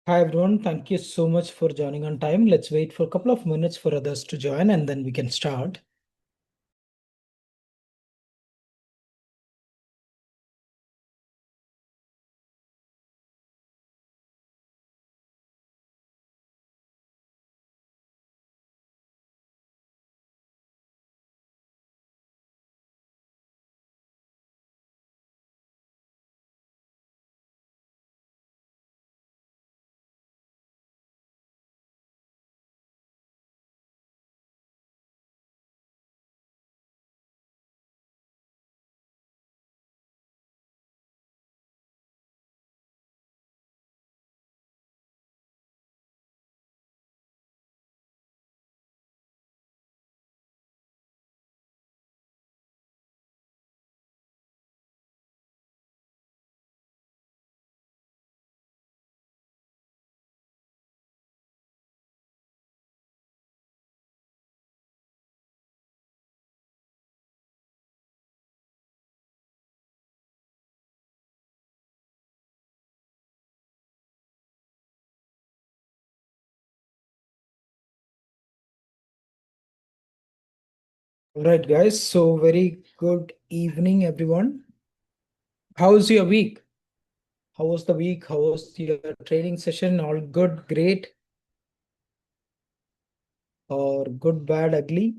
Hi everyone, thank you so much for joining on time. Let's wait for a couple of minutes for others to join and then we can start. All right, guys. So very good evening, everyone. How's your week? How was the week? How was your training session? All good, great, or good, bad, ugly?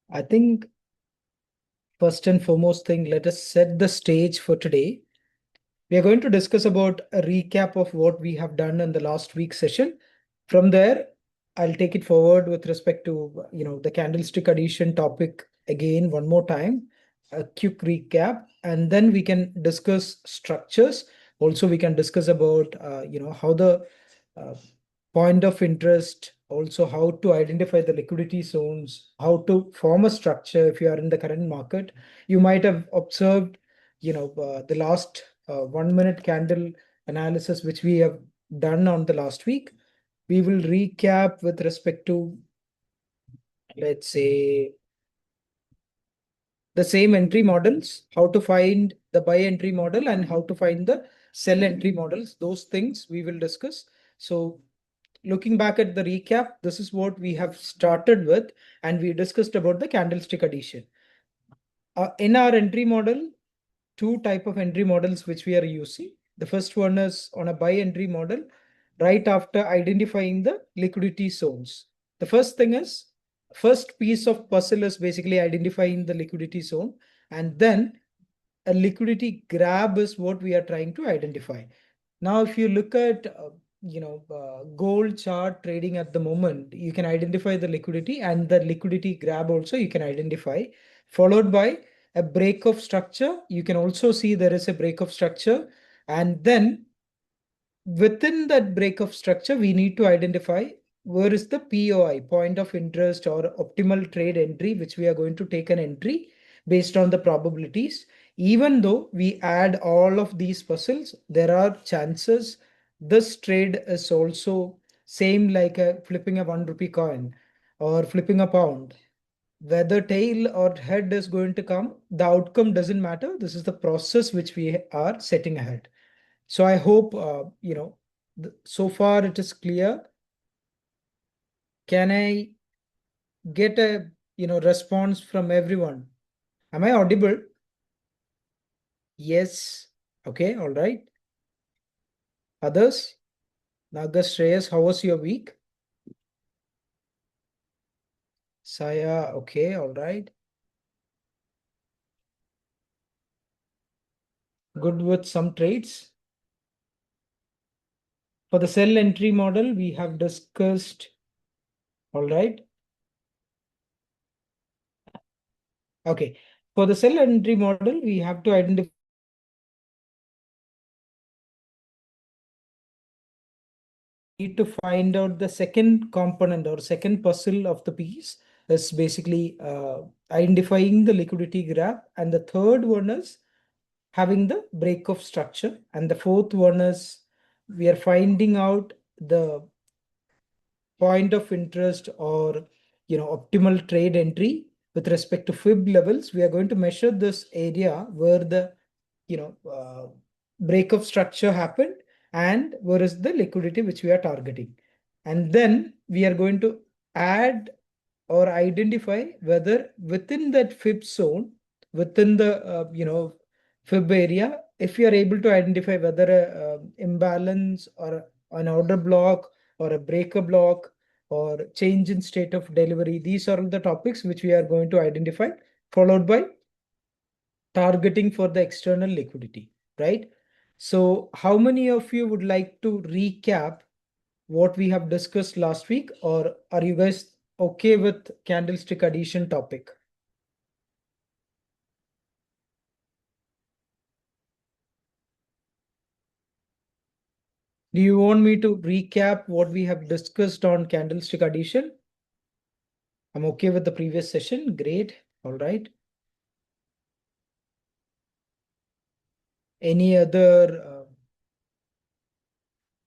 I think first and foremost thing, let us set the stage for today. We are going to discuss about a recap of what we have done in the last week's session. From there, I'll take it forward with respect to, the candlestick addition topic again one more time, a quick recap, and then we can discuss structures. Also, we can discuss about, how the uh, point of interest, also how to identify the liquidity zones, how to form a structure if you are in the current market. You might have observed, the last 1 minute candle analysis, which we have done on the last week. We will recap with respect to, let's say, the same entry models, how to find the buy entry model and how to find the sell entry models. Those things we will discuss. So looking back at the recap, this is what we have started with, and we discussed about the candlestick addition. In our entry model, two type of entry models which we are using. The first one is on a buy entry model, right after identifying the liquidity zones. The first thing is, first piece of puzzle is basically identifying the liquidity zone, and then a liquidity grab is what we are trying to identify. Now, if you look at gold chart trading at the moment, you can identify the liquidity, and the liquidity grab also you can identify, followed by a break of structure. You can also see there is a break of structure, and then within that break of structure, we need to identify where is the POI, point of interest, or optimal trade entry, which we are going to take an entry based on the probabilities. Even though we add all of these puzzles, there are chances this trade is also same like a flipping a 1 rupee coin or flipping a pound. Whether tail or head is going to come, the outcome doesn't matter. This is the process which we are setting ahead. So I hope, so far it is clear. Can I get a, response from everyone? Am I audible? Yes. Okay. All right. Others? Naga, Shreyas, how was your week? Saya, okay. All right. Good with some trades. For the sell entry model, we have discussed. All right. Okay. For the sell entry model, we have to identify need to find out the second component or second puzzle of the piece is basically identifying the liquidity graph, and the third one is having the break of structure, and the fourth one is we are finding out the point of interest or optimal trade entry with respect to fib levels. We are going to measure this area where the you know uh, breakup structure happened and where is the liquidity which we are targeting. And then we are going to add or identify whether within that fib zone, within the fib area, if you are able to identify whether a imbalance or an order block or a breaker block or change in state of delivery, these are the topics which we are going to identify, followed by targeting for the external liquidity, right? So how many of you would like to recap what we have discussed last week, or are you guys okay with candlestick addition topic? Do you want me to recap what we have discussed on candlestick addition? I'm okay with the previous session. Great. All right. Any other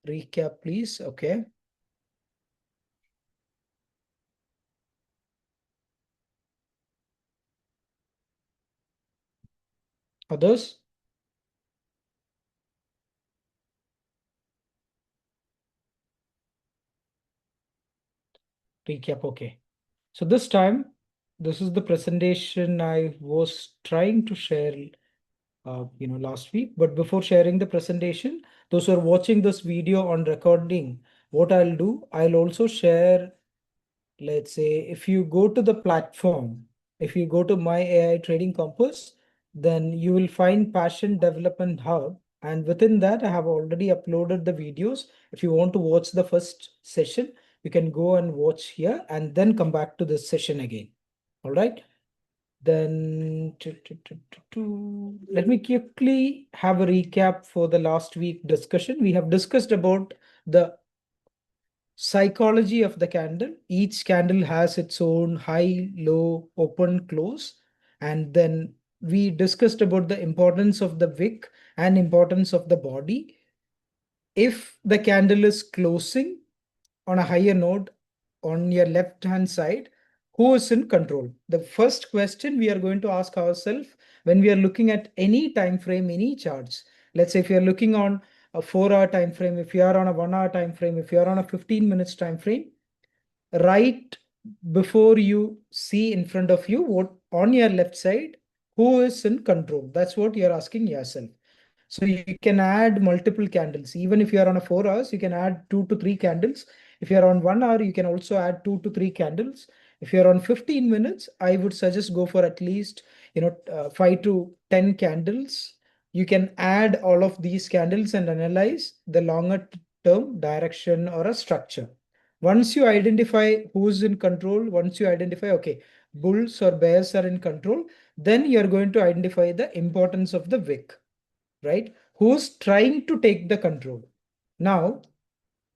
recap, please? Okay. Others? Recap. Okay. So this time, this is the presentation I was trying to share last week. But before sharing the presentation, those who are watching this video on recording, what I'll do, I'll also share, let's say, if you go to the platform, if you go to MYeAI Trading Compass, then you will find Passion Development Hub. And within that, I have already uploaded the videos. If you want to watch the first session, you can go and watch here and then come back to this session again. All right. Then let me quickly have a recap for the last week discussion. We have discussed about the psychology of the candle. Each candle has its own high, low, open, close. And then we discussed about the importance of the wick and importance of the body. If the candle is closing on a higher node on your left hand side, who is in control? The first question we are going to ask ourselves when we are looking at any time frame, any charts. Let's say if you are looking on a 4-hour time frame, if you are on a 1-hour time frame, if you are on a 15 minutes time frame, right before you see in front of you, what on your left side, who is in control? That's what you're asking yourself. So you can add multiple candles. Even if you are on a 4 hours, you can add 2 to 3 candles. If you're on 1 hour, you can also add 2 to 3 candles. If you're on 15 minutes, I would suggest go for at least 5 to 10 candles. You can add all of these candles and analyze the longer term direction or a structure. Once you identify who's in control, once you identify, okay, bulls or bears are in control, then you're going to identify the importance of the wick, right? Who's trying to take the control. Now,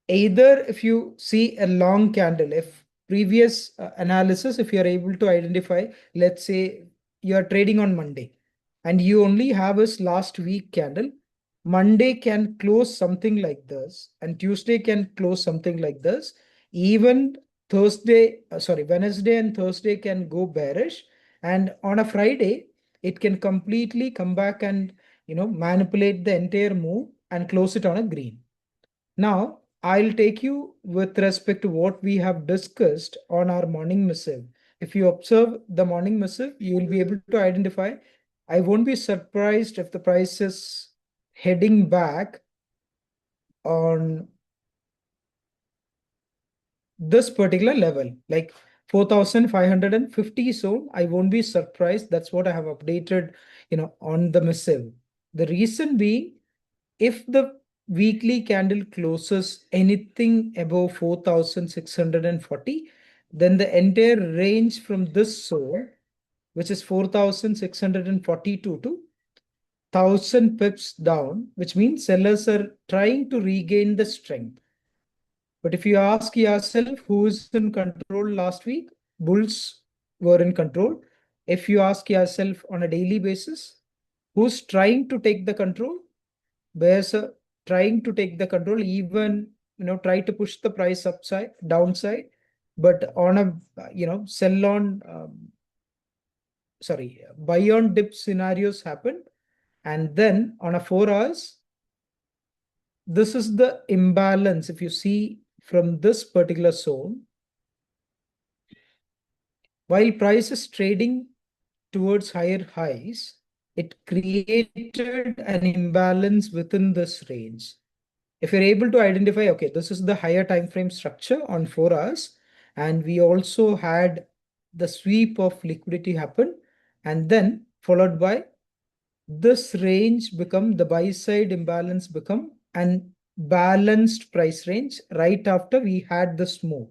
either if you see a long candle, if previous analysis, if you're able to identify, let's say you're trading on Monday and you only have this last week candle, Monday can close something like this and Tuesday can close something like this. Even Wednesday and Thursday can go bearish, and on a Friday it can completely come back and manipulate the entire move and close it on a green. Now, I'll take you with respect to what we have discussed on our morning missive. If you observe the morning missive, you will be able to identify. I won't be surprised if the price is heading back on this particular level, like 4,550 zone. I won't be surprised. That's what I have updated, on the missive. The reason being, if the weekly candle closes anything above 4,640, then the entire range from this zone, which is 4,642 to 1,000 pips down, which means sellers are trying to regain the strength. But if you ask yourself who is in control last week, bulls were in control. If you ask yourself on a daily basis, who's trying to take the control? Bears are trying to take the control, even try to push the price upside, downside. But on a sell on, buy on dip scenarios happen, and then on a 4 hours this is the imbalance. If you see from this particular zone, while price is trading towards higher highs, it created an imbalance within this range. If you're able to identify, okay, this is the higher time frame structure on 4 hours, and we also had the sweep of liquidity happen, and then followed by this range become the buy side imbalance become an balanced price range right after we had this move.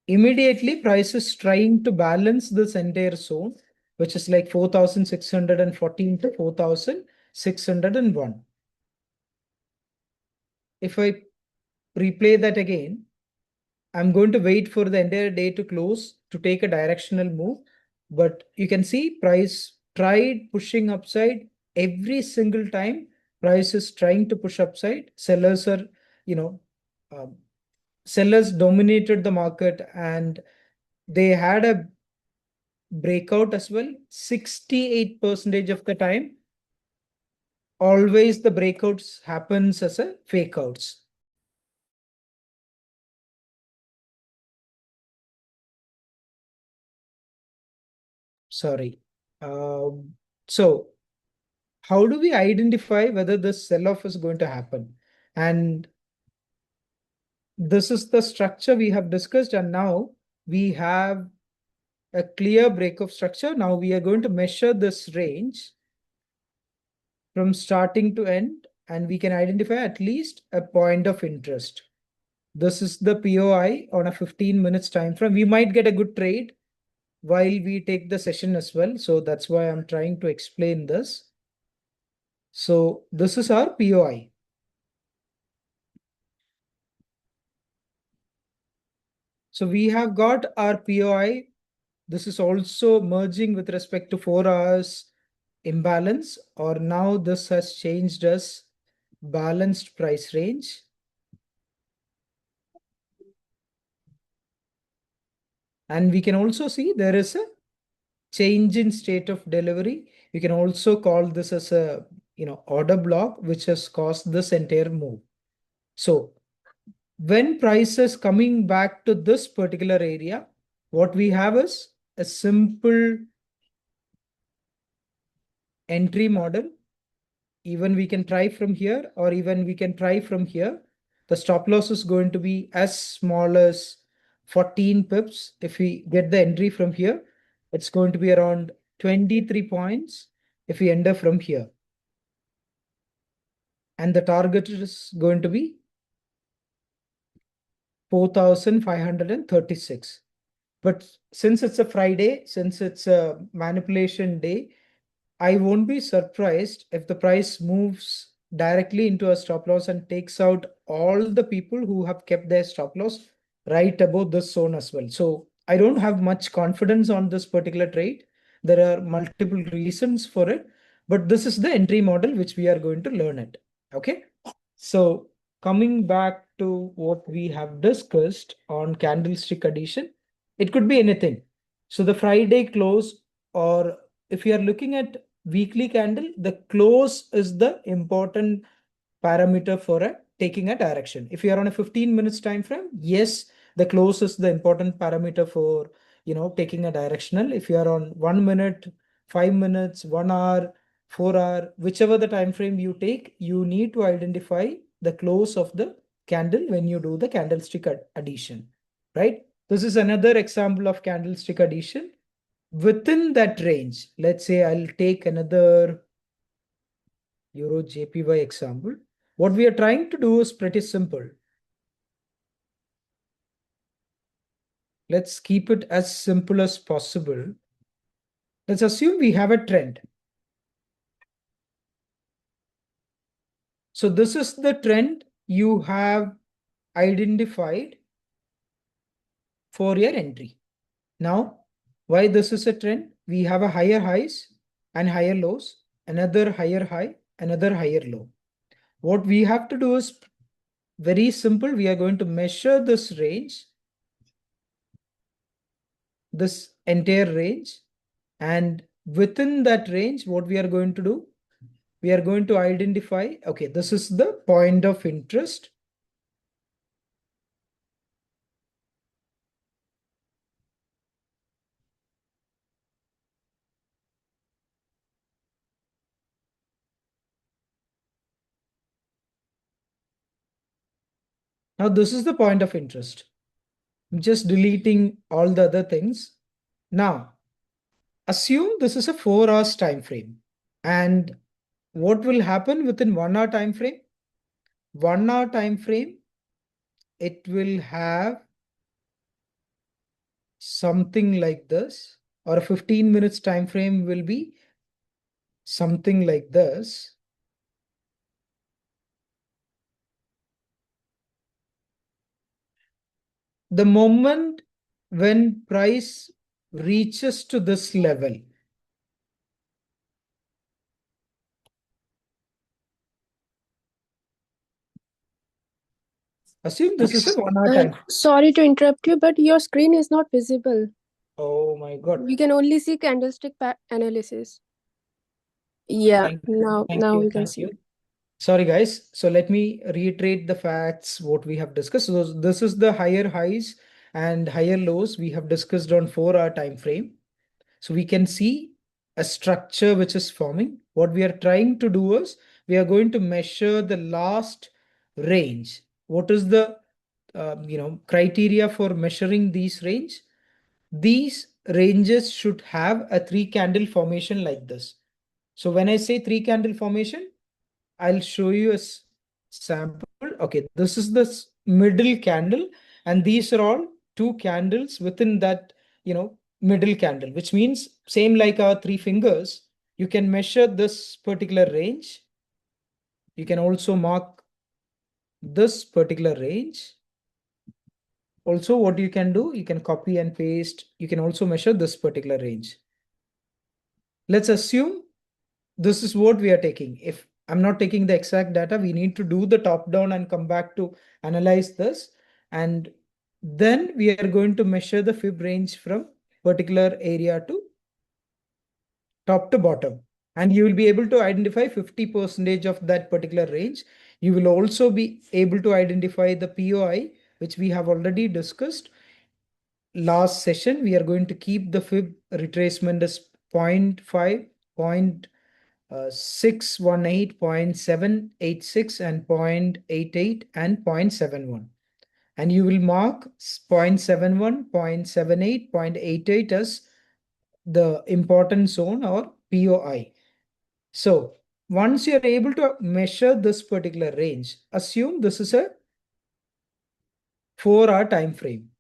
Immediately, price is trying to balance this entire zone, which is like 4,614 to 4,601. If I replay that again, I'm going to wait for the entire day to close to take a directional move. But you can see price tried pushing upside every single time. Price is trying to push upside. Sellers are, um, sellers dominated the market and they had a breakout as well. 68% of the time, always the breakouts happens as a fake outs. Sorry. So how do we identify whether this sell-off is going to happen? And this is the structure we have discussed, and now we have a clear breakup structure. Now we are going to measure this range from starting to end, and we can identify at least a point of interest. This is the POI on a 15 minutes time frame. We might get a good trade while we take the session as well. So that's why I'm trying to explain this. So this is our POI. So we have got our POI. This is also merging with respect to 4 hours imbalance, or now this has changed as balanced price range. And we can also see there is a change in state of delivery. You can also call this as a order block, which has caused this entire move. So when price is coming back to this particular area, what we have is a simple entry model. Even we can try from here, or even we can try from here. The stop loss is going to be as small as 14 pips. If we get the entry from here, it's going to be around 23 points if we enter from here. And the target is going to be 4,536. But since it's a Friday, since it's a manipulation day, I won't be surprised if the price moves directly into a stop loss and takes out all the people who have kept their stop loss right above this zone as well. So I don't have much confidence on this particular trade. There are multiple reasons for it, but this is the entry model which we are going to learn it. Okay. So coming back to what we have discussed on candlestick addition, it could be anything. So the Friday close, or if you are looking at weekly candle, the close is the important parameter for taking a direction. If you are on a 15 minutes time frame, yes, the close is the important parameter for taking a directional. If you are on 1 minute, 5 minutes, 1 hour, 4 hour, whichever the time frame you take, you need to identify the close of the candle when you do the candlestick addition, right? This is another example of candlestick addition. Within that range, let's say I'll take another Euro JPY example. What we are trying to do is pretty simple. Let's keep it as simple as possible. Let's assume we have a trend. So this is the trend you have identified for your entry. Now, why this is a trend? We have a higher highs and higher lows, another higher high, another higher low. What we have to do is very simple. We are going to measure this range, this entire range, and within that range, what we are going to do? we are going to identify, okay, this is the point of interest. Now, this is the point of interest. I'm just deleting all the other things. Now, assume this is a 4 hours time frame. And what will happen within 1 hour time frame? 1 hour time frame, it will have something like this, or a 15 minutes time frame will be something like this. The moment when price reaches to this level, assume this is a 1 hour time. Sorry to interrupt you, but your screen is not visible. Oh my God. We can only see candlestick analysis. Yeah, Thank now you. we can Thank see. you. Sorry, guys. So let me reiterate the facts, what we have discussed. So this is the higher highs and higher lows we have discussed on 4 hour time frame. So we can see a structure which is forming. What we are trying to do is we are going to measure the last range. What is the criteria for measuring these range? These ranges should have a three candle formation like this. So when I say three candle formation, I'll show you a sample. Okay, this is the middle candle, and these are all two candles within that, middle candle, which means same like our three fingers. You can measure this particular range. You can also mark this particular range. Also, what you can do, you can copy and paste. You can also measure this particular range. Let's assume this is what we are taking. If I'm not taking the exact data, we need to do the top down and come back to analyze this. And then we are going to measure the fib range from particular area to top to bottom. And you will be able to identify 50% of that particular range. You will also be able to identify the POI, which we have already discussed last session. We are going to keep the fib retracement as 0.5, 618, 0.786, and 0.88 and 0.71. And you will mark 0.71, 0.78, 0.88 as the important zone or POI. So once you're able to measure this particular range, assume this is a 4 hour time frame.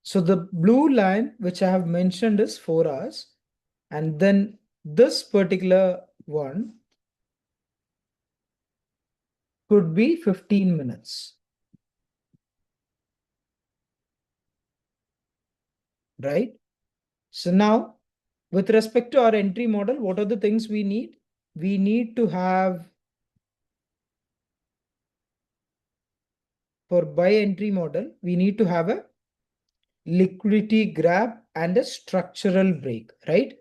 So the blue line, which I have mentioned, is 4 hours. And then this particular one could be 15 minutes. Right? So now, with respect to our entry model, what are the things we need? We need to have, for buy entry model, we need to have a liquidity grab and a structural break, right?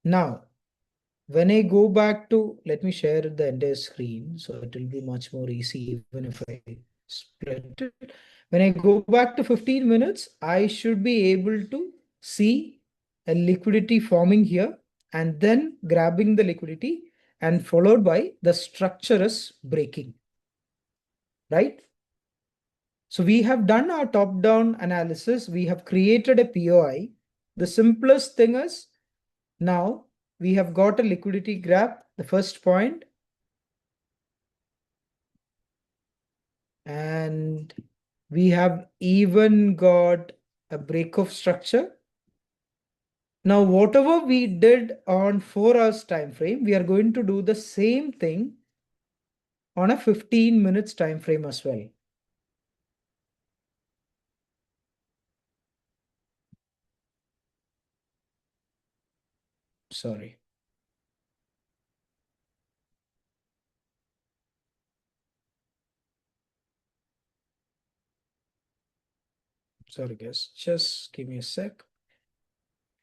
Now, when I go back to, let me share the entire screen so it will be much more easy even if I split it. When I go back to 15 minutes, I should be able to see a liquidity forming here and then grabbing the liquidity and followed by the structure is breaking, right? So we have done our top-down analysis. We have created a POI. The simplest thing is now we have got a liquidity grab, the first point, and we have even got a break of structure. Now, whatever we did on 4 hours time frame, we are going to do the same thing on a 15 minutes time frame as well. Sorry. Sorry, guys, just give me a sec.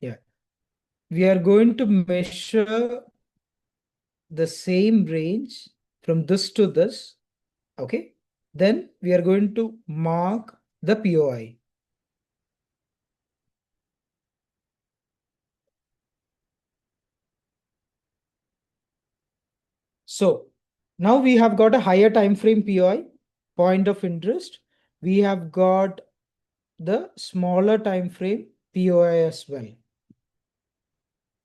Yeah, we are going to measure the same range from this to this. Okay, then we are going to mark the POI. So now we have got a higher time frame POI, point of interest. We have got the smaller time frame POI as well.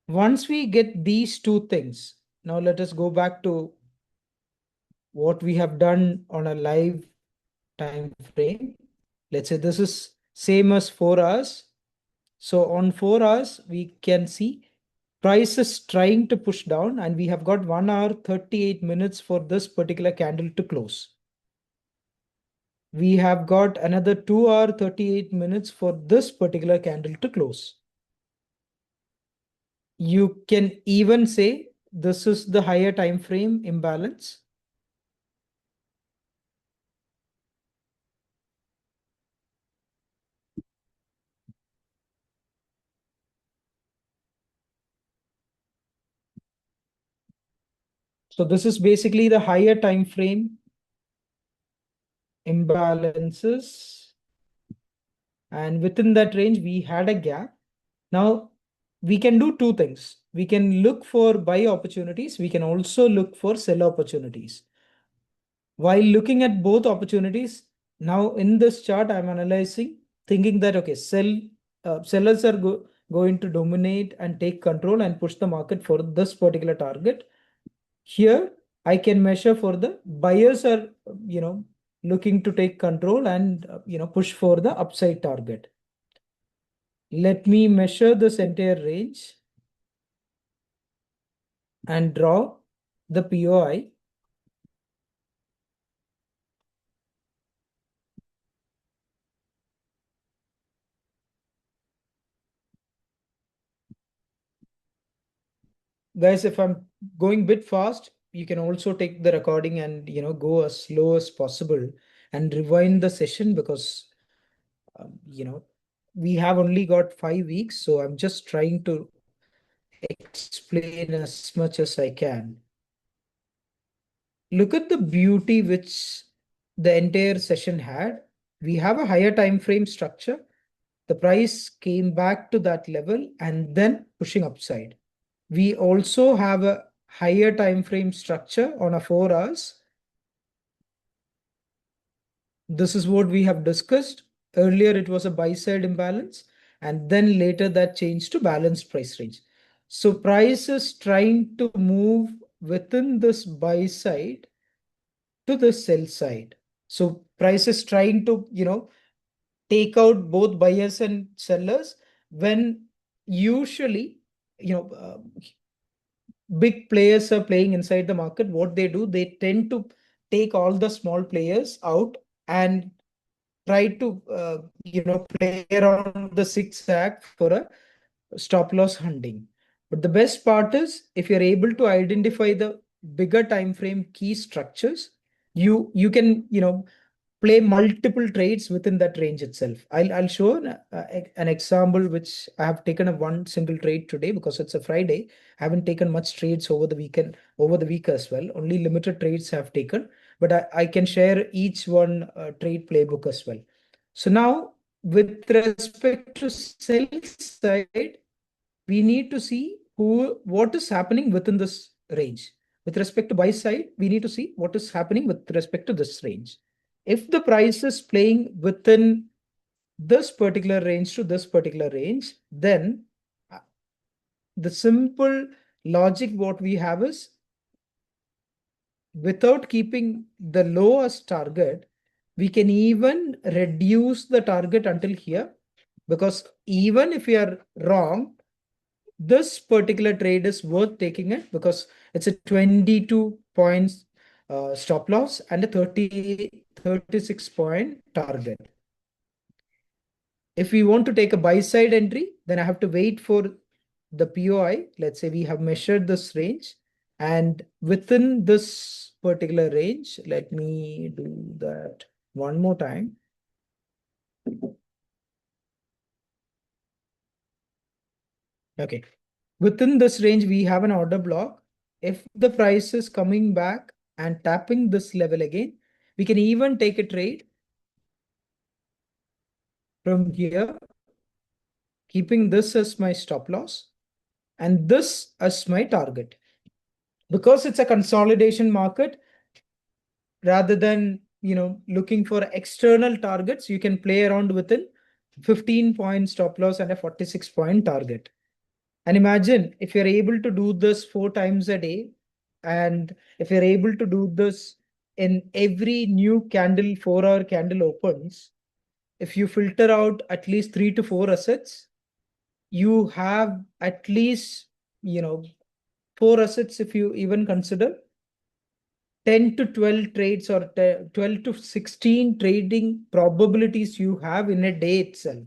Once we get these two things, now let us go back to what we have done on a live time frame. Let's say this is same as 4 hours. So on 4 hours, we can see price is trying to push down, and we have got 1 hour 38 minutes for this particular candle to close. We have got another 2 hour 38 minutes for this particular candle to close. You can even say this is the higher time frame imbalance. So this is basically the higher time frame imbalances, and within that range we had a gap. Now we can do two things. We can look for buy opportunities. We can also look for sell opportunities. While looking at both opportunities, now in this chart I'm analyzing, thinking that okay, sellers are going to dominate and take control and push the market for this particular target. Here I can measure for the buyers are looking to take control and push for the upside target. Let me measure this entire range and draw the POI. Guys, if I'm going a bit fast, you can also take the recording and go as slow as possible and rewind the session, because we have only got 5 weeks, so I'm just trying to explain as much as I can. Look at the beauty which the entire session had. We have a higher time frame structure. The price came back to that level and then pushing upside. We also have a higher time frame structure on a 4 hours. This is what we have discussed. Earlier, it was a buy side imbalance, and then later that changed to balanced price range. So price is trying to move within this buy side to the sell side. So price is trying to, take out both buyers and sellers, when usually, big players are playing inside the market. What they do, they tend to take all the small players out and try to play around the zigzag for a stop loss hunting. But the best part is, if you're able to identify the bigger time frame key structures, you can play multiple trades within that range itself. I'll show an example which I have taken a one single trade today because it's a Friday. I haven't taken much trades over the weekend, over the week as well. Only limited trades have taken, but I can share each one trade playbook as well. So now, with respect to sell side, we need to see what is happening within this range. With respect to buy side, we need to see what is happening with respect to this range. If the price is playing within this particular range to this particular range, then the simple logic what we have is, without keeping the low as target, we can even reduce the target until here, because even if we are wrong, this particular trade is worth taking it because it's a 22 points stop loss and a 36 point target. If we want to take a buy side entry, then I have to wait for the POI. Let's say we have measured this range, and within this particular range, let me do that one more time. Okay. Within this range, we have an order block. If the price is coming back and tapping this level again, we can even take a trade from here, keeping this as my stop loss and this as my target. Because it's a consolidation market, rather than looking for external targets, you can play around within 15-point stop loss and a 46-point target. And imagine if you're able to do this 4 times a day, and if you're able to do this in every new candle, 4-hour candle opens, if you filter out at least 3 to 4 assets, you have at least 4 assets. If you even consider 10 to 12 trades or 12 to 16 trading probabilities you have in a day itself.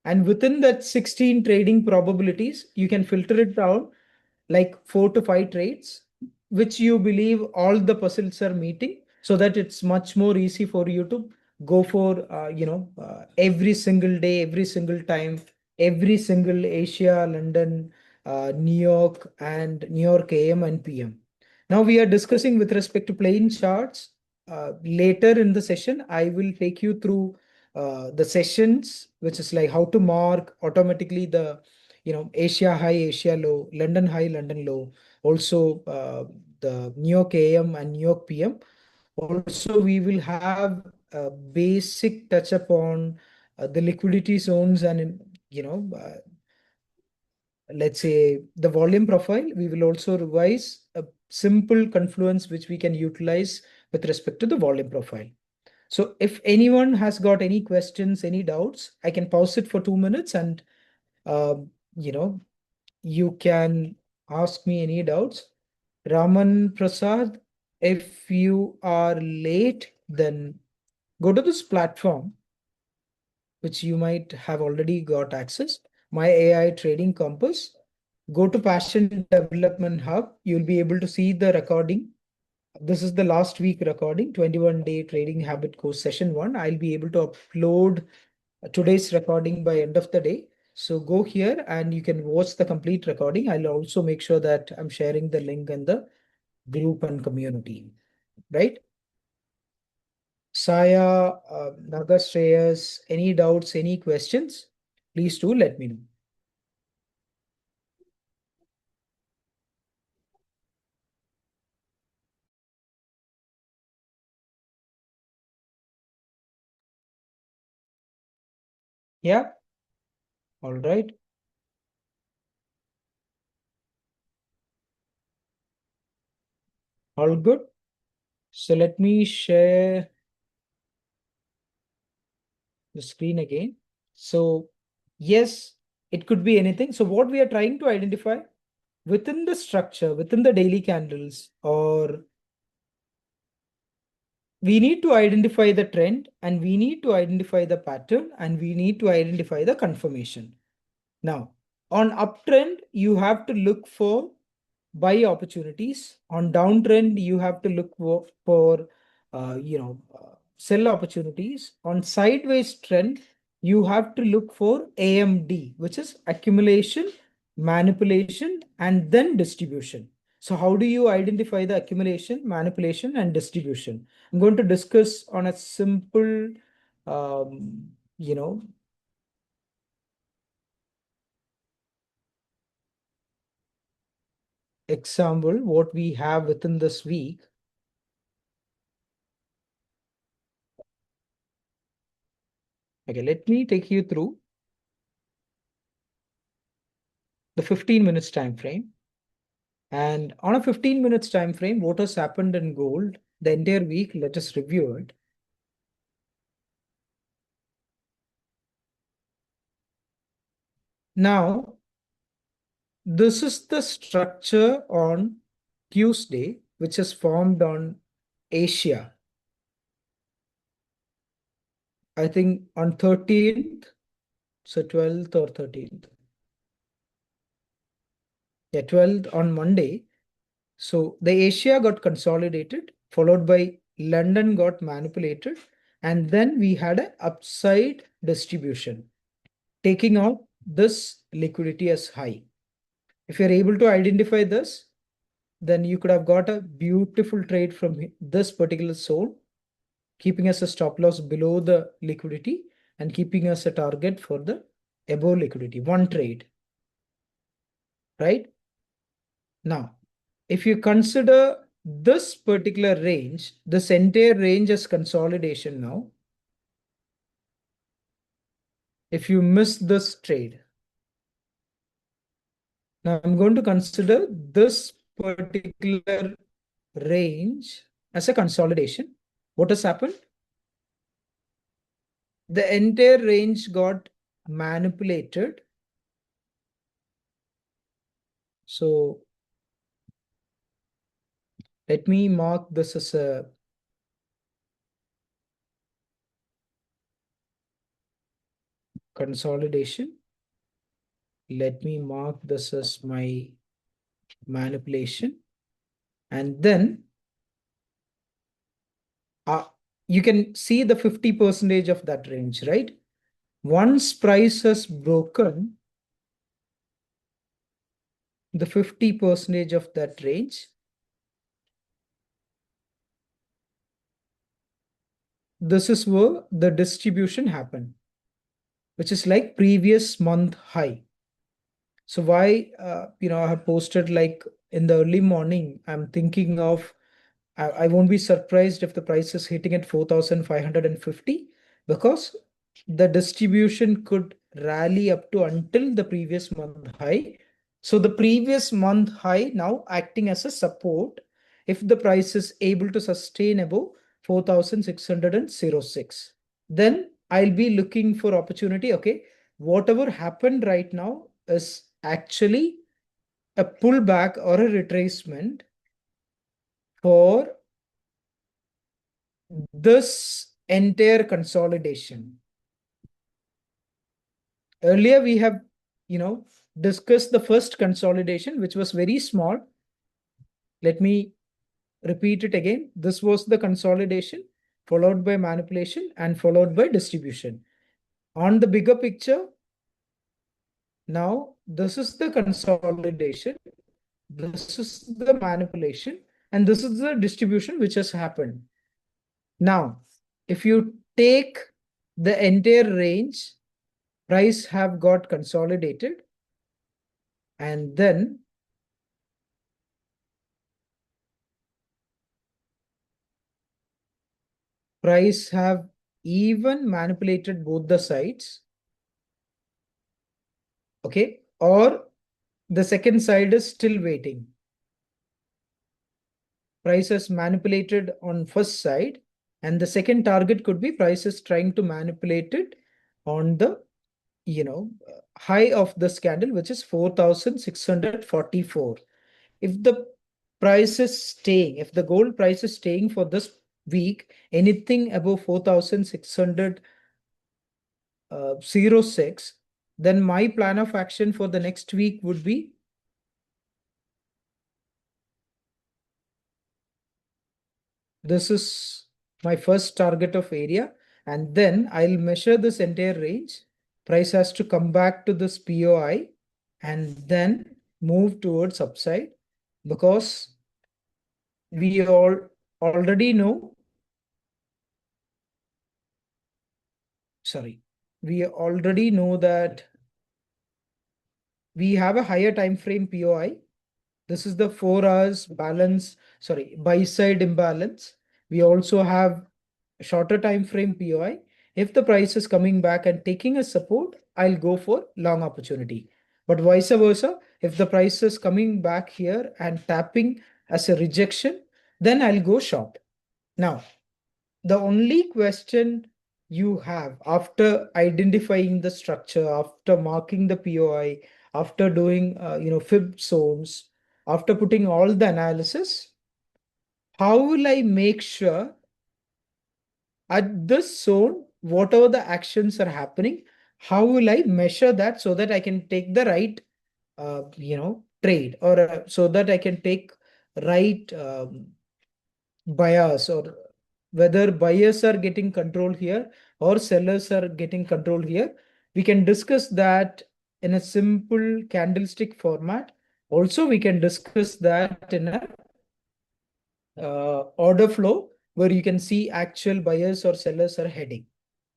And within that 16 trading probabilities, you can filter it down like 4 to 5 trades, which you believe all the puzzles are meeting, so that it's much more easy for you to go for, every single day, every single time, every single Asia, London, New York, and New York AM and PM. Now we are discussing with respect to plain charts. Later in the session, I will take you through the sessions, which is like how to mark automatically the Asia high, Asia low, London high, London low. Also, the New York AM and New York PM. Also, we will have a basic touch upon the liquidity zones and let's say the volume profile. We will also revise a simple confluence which we can utilize with respect to the volume profile. So if anyone has got any questions, any doubts, I can pause it for 2 minutes, and uh, you know you can ask me any doubts. Raman Prasad, if you are late, then go to this platform, which you might have already got access. MyAI Trading Compass. Go to Passion Development Hub. You'll be able to see the recording. This is the last week recording, 21-day trading habit course session 1. I'll be able to upload today's recording by end of the day. So go here and you can watch the complete recording. I'll also make sure that I'm sharing the link in the group and community, right? Saya, Naga Shreyas, any doubts, any questions? Please do let me know. Yeah, all right. All good. So let me share the screen again. So yes, it could be anything. So what we are trying to identify within the structure, within the daily candles, or we need to identify the trend, and we need to identify the pattern, and we need to identify the confirmation. Now, on uptrend, you have to look for buy opportunities. On downtrend, you have to look for sell opportunities. On sideways trend, you have to look for AMD, which is accumulation, manipulation, and then distribution. So how do you identify the accumulation, manipulation, and distribution? I'm going to discuss on a simple, um, you know, example, what we have within this week. Okay, let me take you through the 15 minutes time frame. And on a 15 minutes time frame, what has happened in gold the entire week? Let us review it. Now, this is the structure on Tuesday, which is formed on Asia. I think on 13th, so 12th or 13th. Yeah, 12th on Monday. So the Asia got consolidated, followed by London got manipulated, and then we had an upside distribution, taking out this liquidity as high. If you're able to identify this, then you could have got a beautiful trade from this particular zone, keeping us a stop loss below the liquidity and keeping us a target for the above liquidity, one trade, right? Now, if you consider this particular range, this entire range as consolidation now, if you miss this trade, now I'm going to consider this particular range as a consolidation. What has happened? The entire range got manipulated. So let me mark this as a consolidation. Let me mark this as my manipulation. And then you can see the 50% of that range, right? Once price has broken the 50% of that range, this is where the distribution happened, which is like previous month high. So why, I have posted like in the early morning, I'm thinking of, I won't be surprised if the price is hitting at 4,550 because the distribution could rally up to until the previous month high. So the previous month high now acting as a support if the price is able to sustain above 4,606. Then I'll be looking for opportunity. Okay, whatever happened right now is actually a pullback or a retracement for this entire consolidation. Earlier we have, discussed the first consolidation, which was very small. Let me repeat it again. This was the consolidation, followed by manipulation and followed by distribution. On the bigger picture, now this is the consolidation, this is the manipulation, and this is the distribution which has happened. Now, if you take the entire range, price have got consolidated, and then price have even manipulated both the sides. Okay, or the second side is still waiting. Price has manipulated on first side, and the second target could be price is trying to manipulate it on the high of this candle, which is 4,644. If the price is staying, if the gold price is staying for this week, anything above 4,606, then my plan of action for the next week would be this is my first target of area, and then I'll measure this entire range. Price has to come back to this POI and then move towards upside, because we all already know, we already know that we have a higher time frame POI. This is the 4 hours balance, buy side imbalance. We also have a shorter time frame POI. If the price is coming back and taking a support, I'll go for long opportunity. But vice versa, if the price is coming back here and tapping as a rejection, then I'll go short. Now, the only question you have after identifying the structure, after marking the POI, after doing fib zones, after putting all the analysis, how will I make sure at this zone, whatever the actions are happening, how will I measure that so that I can take the right trade, or so that I can take right buyers, or whether buyers are getting control here or sellers are getting control here. We can discuss that in a simple candlestick format. Also, we can discuss that in a order flow where you can see actual buyers or sellers are heading.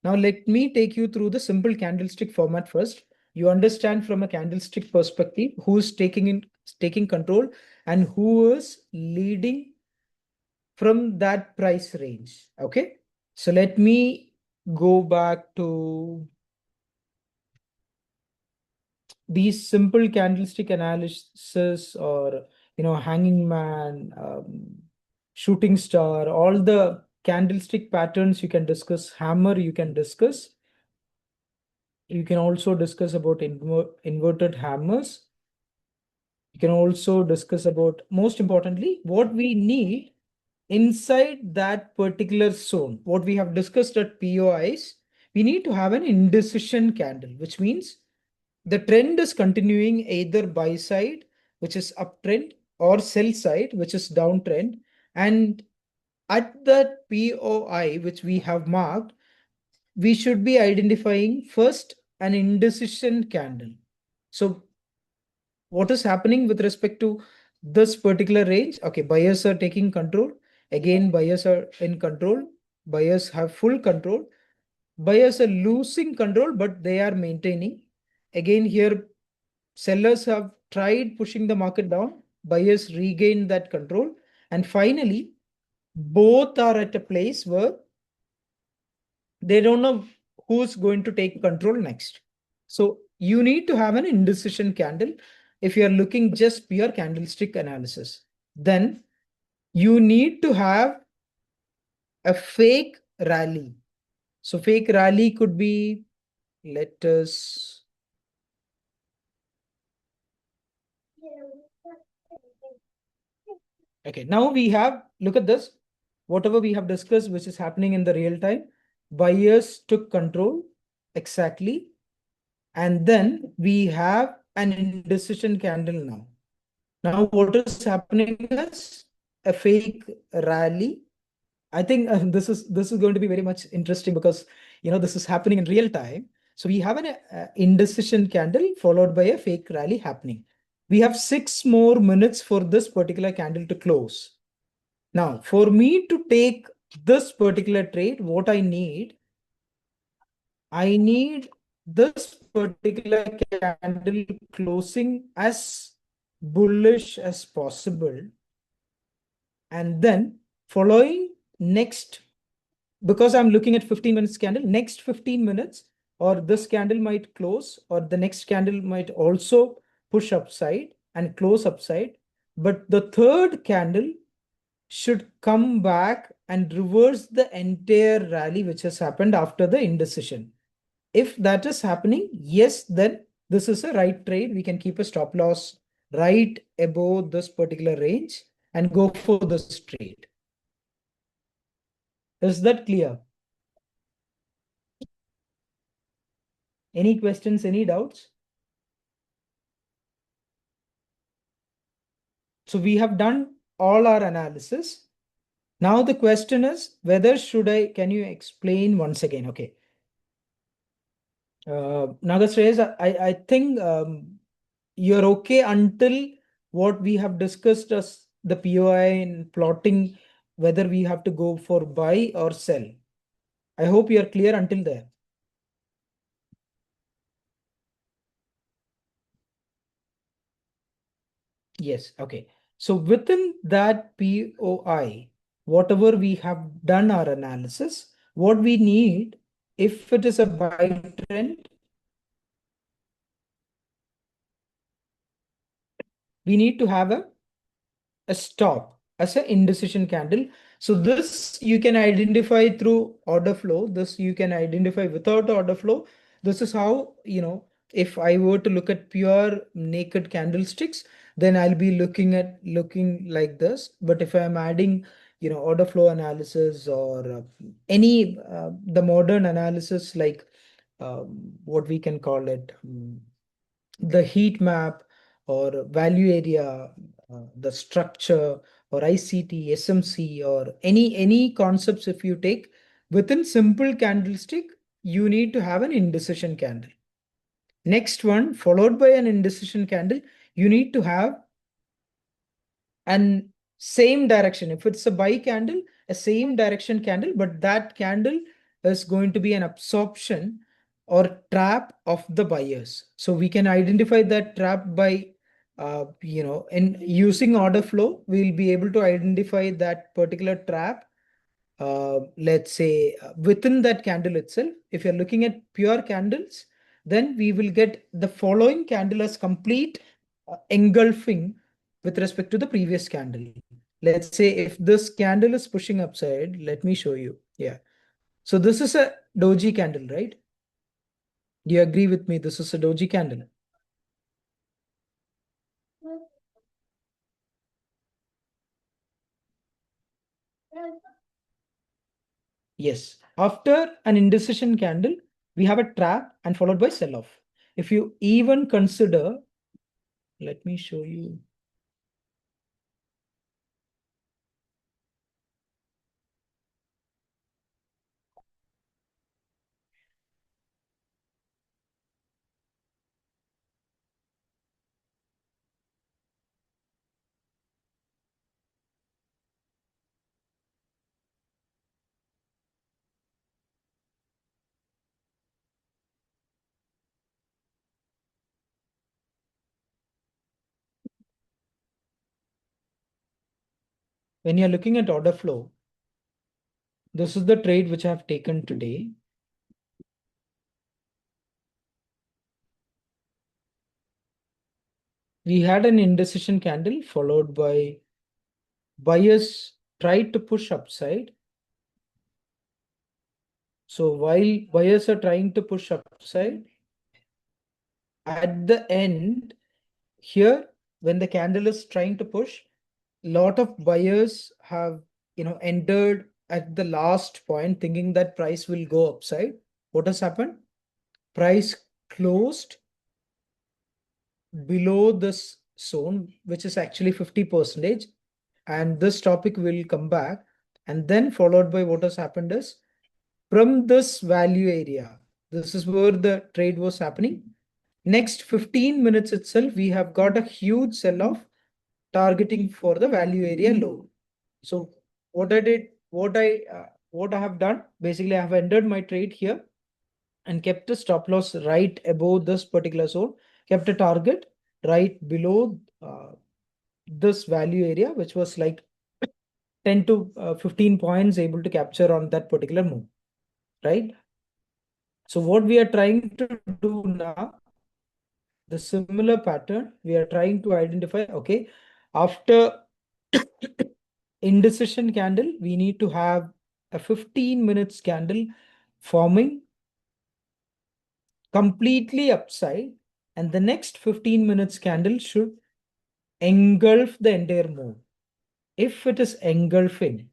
Now, let me take you through the simple candlestick format first. You understand from a candlestick perspective who's taking control and who is leading from that price range. Okay. So let me go back to these simple candlestick analysis or hanging man, shooting star, all the candlestick patterns you can discuss. Hammer you can discuss. You can also discuss about inverted hammers. You can also discuss about, most importantly, what we need inside that particular zone. What we have discussed at POIs, we need to have an indecision candle, which means the trend is continuing either buy side, which is uptrend, or sell side, which is downtrend. And at that POI, which we have marked, we should be identifying first an indecision candle. So what is happening with respect to this particular range? Okay, buyers are taking control. Again, buyers are in control. Buyers have full control. Buyers are losing control, but they are maintaining. Again, here, sellers have tried pushing the market down. Buyers regain that control. And finally, both are at a place where they don't know who's going to take control next. So you need to have an indecision candle if you are looking just pure candlestick analysis. Then you need to have a fake rally. So fake rally could be, let us, okay, now we have, look at this, whatever we have discussed, which is happening in the real time, buyers took control exactly. And then we have an indecision candle now. Now, what is happening is a fake rally. I think this is going to be very much interesting because this is happening in real time. So we have an indecision candle followed by a fake rally happening. We have 6 more minutes for this particular candle to close. Now, for me to take this particular trade, what I need this particular candle closing as bullish as possible. And then following next, because I'm looking at 15 minutes candle, next 15 minutes, or this candle might close, or the next candle might also push upside and close upside. But the third candle should come back and reverse the entire rally which has happened after the indecision. If that is happening, yes, then this is a right trade. We can keep a stop loss right above this particular range and go for this trade. Is that clear? Any questions, any doubts? So we have done all our analysis. Now the question is whether can you explain once again? Okay. Nagashreyas, I think you're okay until what we have discussed as the POI and plotting whether we have to go for buy or sell. I hope you're clear until there. Yes, okay. So within that POI, whatever we have done our analysis, what we need, if it is a buy trend, we need to have a stop as an indecision candle. So this you can identify through order flow. This you can identify without order flow. This is how, if I were to look at pure naked candlesticks, then I'll be looking like this. But if I'm adding, order flow analysis or any the modern analysis like what we can call it, the heat map or value area, the structure or ICT, SMC or any concepts if you take within simple candlestick, you need to have an indecision candle. Next one, followed by an indecision candle, you need to have an same direction. If it's a buy candle, a same direction candle, but that candle is going to be an absorption or trap of the buyers. So we can identify that trap by, in using order flow, we'll be able to identify that particular trap. Let's say within that candle itself. If you're looking at pure candles, then we will get the following candle as complete engulfing with respect to the previous candle. Let's say if this candle is pushing upside, let me show you. Yeah. So this is a doji candle, right? Do you agree with me? This is a doji candle. Yes. After an indecision candle, we have a trap and followed by sell-off. If you even consider, let me show you. When you're looking at order flow, this is the trade which I have taken today. We had an indecision candle followed by buyers tried to push upside. So while buyers are trying to push upside, at the end here, when the candle is trying to push, lot of buyers have entered at the last point thinking that price will go upside. What has happened? Price closed below this zone, which is actually 50%. And this topic will come back. And then followed by what has happened is from this value area, this is where the trade was happening. Next 15 minutes itself, we have got a huge sell-off targeting for the value area low. So what I did, what I have done, basically I have entered my trade here and kept the stop loss right above this particular zone, kept a target right below this value area, which was like 10 to 15 points able to capture on that particular move, right? So what we are trying to do now, the similar pattern, we are trying to identify, okay, after indecision candle, we need to have a 15 minutes candle forming completely upside, and the next 15 minutes candle should engulf the entire move. If it is engulfing,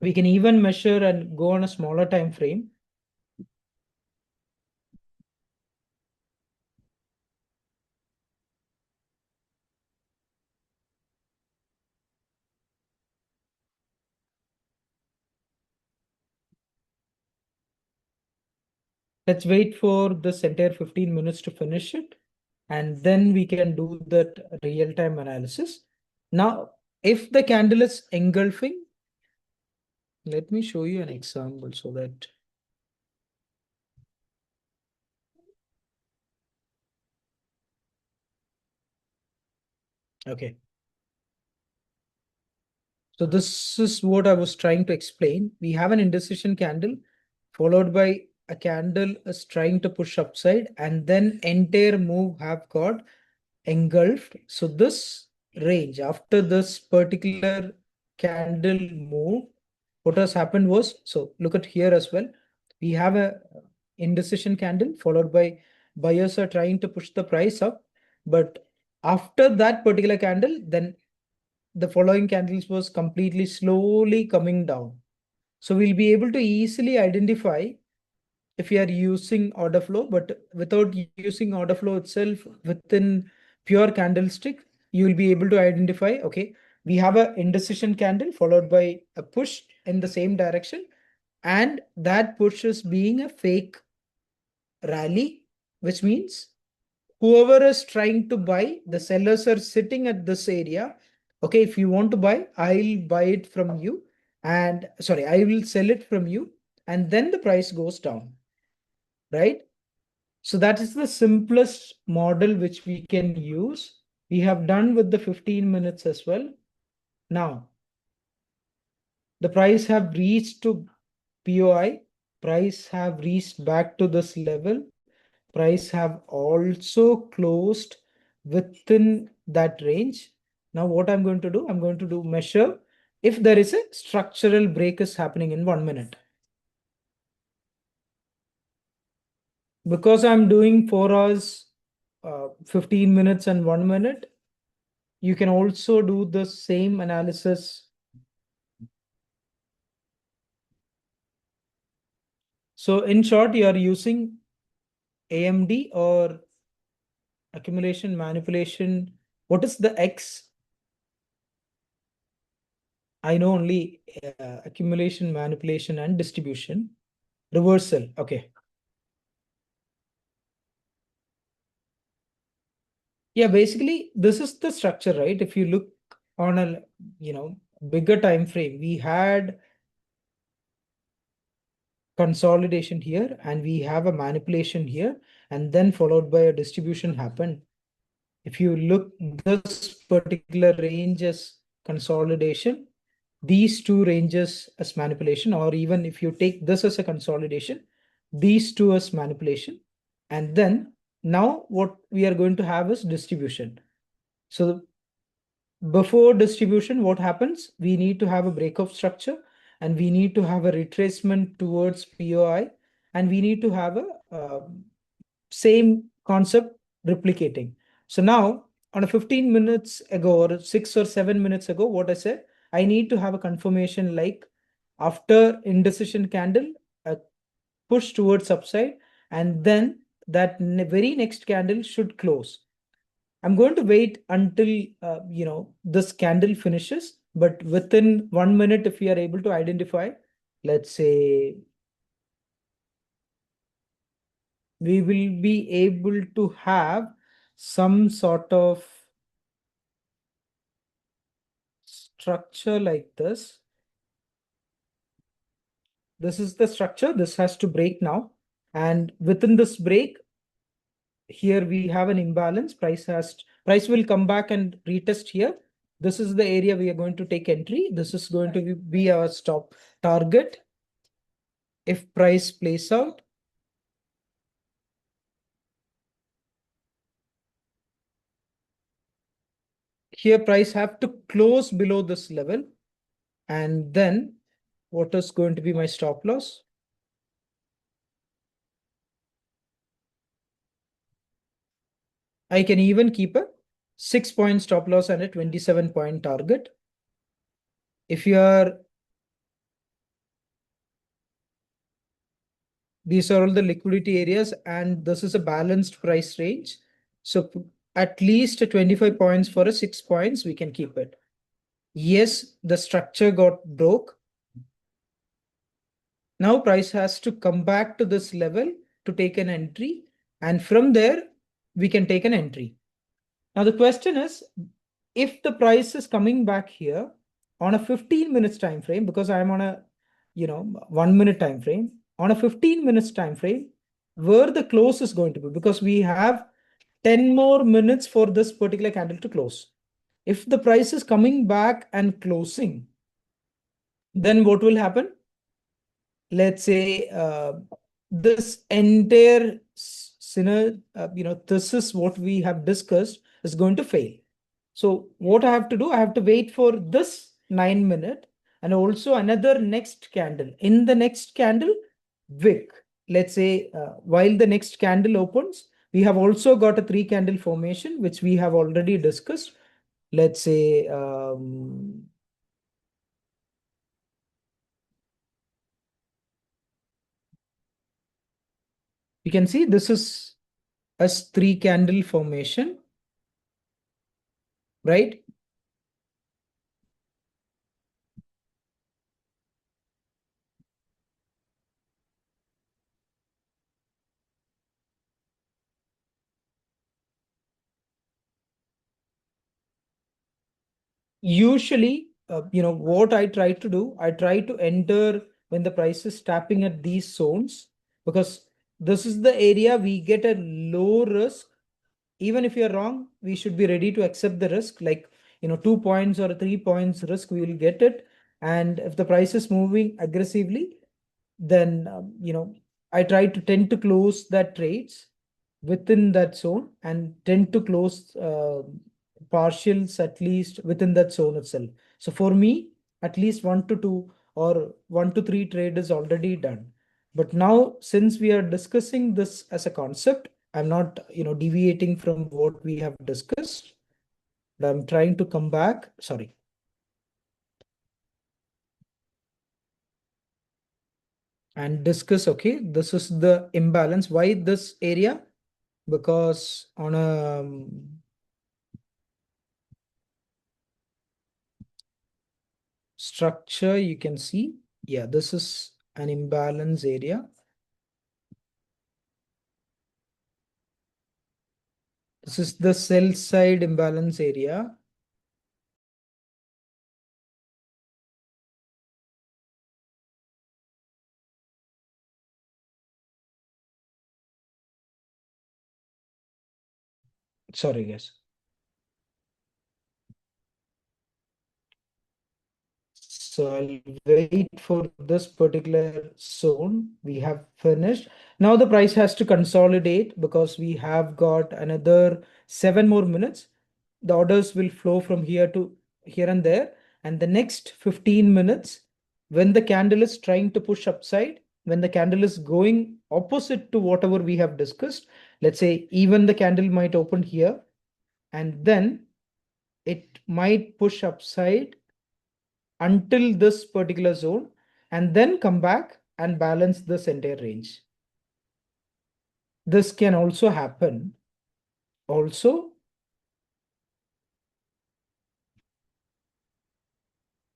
we can even measure and go on a smaller time frame. Let's wait for this entire 15 minutes to finish it, and then we can do that real-time analysis. Now, if the candle is engulfing, let me show you an example so that. Okay. So this is what I was trying to explain. We have an indecision candle followed by a candle is trying to push upside, and then entire move have got engulfed. So this range after this particular candle move, what has happened was, so look at here as well. We have a indecision candle followed by buyers are trying to push the price up. But after that particular candle, then the following candles was completely slowly coming down. So we'll be able to easily identify if you are using order flow, but without using order flow itself within pure candlestick, you will be able to identify, okay, we have a indecision candle followed by a push in the same direction, and that push is being a fake rally which means whoever is trying to buy, the sellers are sitting at this area. Okay, if you want to buy, I'll buy it from you, and sorry, I will sell it from you, and then the price goes down, right? So that is the simplest model which we can use. We have done with the 15 minutes as well. Now, the price have reached to POI, price have reached back to this level, price have also closed within that range. Now what I'm going to do, I'm going to do measure if there is a structural break is happening in 1 minute. Because I'm doing 4 hours, 15 minutes and 1 minute, you can also do the same analysis. So in short, you are using AMD or accumulation manipulation. What is the X? I know only accumulation, manipulation, and distribution. Reversal. Okay. Yeah, basically, this is the structure, right? If you look on a bigger time frame, we had consolidation here and we have a manipulation here, and then followed by a distribution happened. If you look this particular range as consolidation, these two ranges as manipulation, or even if you take this as a consolidation, these two as manipulation, and then now what we are going to have is distribution. So before distribution, what happens? We need to have a breakup structure, and we need to have a retracement towards POI, and we need to have a same concept replicating. So now on a 15 minutes ago or 6 or 7 minutes ago, what I said, I need to have a confirmation like after indecision candle, a push towards upside, and then that very next candle should close. I'm going to wait until this candle finishes, but within 1 minute, if we are able to identify, let's say we will be able to have some sort of structure like this. This is the structure. This has to break now. And within this break, here we have an imbalance. Price will come back and retest here. This is the area we are going to take entry. This is going to be our stop target. If price plays out, here price have to close below this level, and then what is going to be my stop loss? I can even keep a 6-point stop loss and a 27-point target. If you are, these are all the liquidity areas, and this is a balanced price range. So at least 25 points for a 6 points, we can keep it. Yes, the structure got broke. Now price has to come back to this level to take an entry, and from there we can take an entry. Now the question is, if the price is coming back here on a 15 minutes time frame, because I'm on a 1 minute time frame, on a 15 minutes time frame, where the close is going to be, because we have 10 more minutes for this particular candle to close. If the price is coming back and closing, then what will happen? Let's say this entire this is what we have discussed is going to fail. So what I have to do, I have to wait for this 9 minute and also another next candle. In the next candle, wick. Let's say while the next candle opens, we have also got a 3 candle formation, which we have already discussed. Let's say you can see this is as 3 candle formation, right? usually, what I try to do, I try to enter when the price is tapping at these zones, because this is the area we get a low risk. Even if you're wrong, we should be ready to accept the risk, like 2 points or 3 points risk, we will get it. And if the price is moving aggressively, then I try to tend to close that trades within that zone and tend to close partials at least within that zone itself. So for me, at least 1 to 2 or 1 to 3 trade is already done. But now, since we are discussing this as a concept, I'm not deviating from what we have discussed, but I'm trying to come back. Sorry. And discuss, okay, this is the imbalance. Why this area? Because on a structure, you can see, yeah, this is an imbalance area. This is the sell side imbalance area. Sorry, guys. So I'll wait for this particular zone. We have finished. Now the price has to consolidate because we have got another 7 more minutes. The orders will flow from here to here and there. And the next 15 minutes, when the candle is trying to push upside, when the candle is going opposite to whatever we have discussed, let's say even the candle might open here, and then it might push upside until this particular zone and then come back and balance this entire range. This can also happen. Also,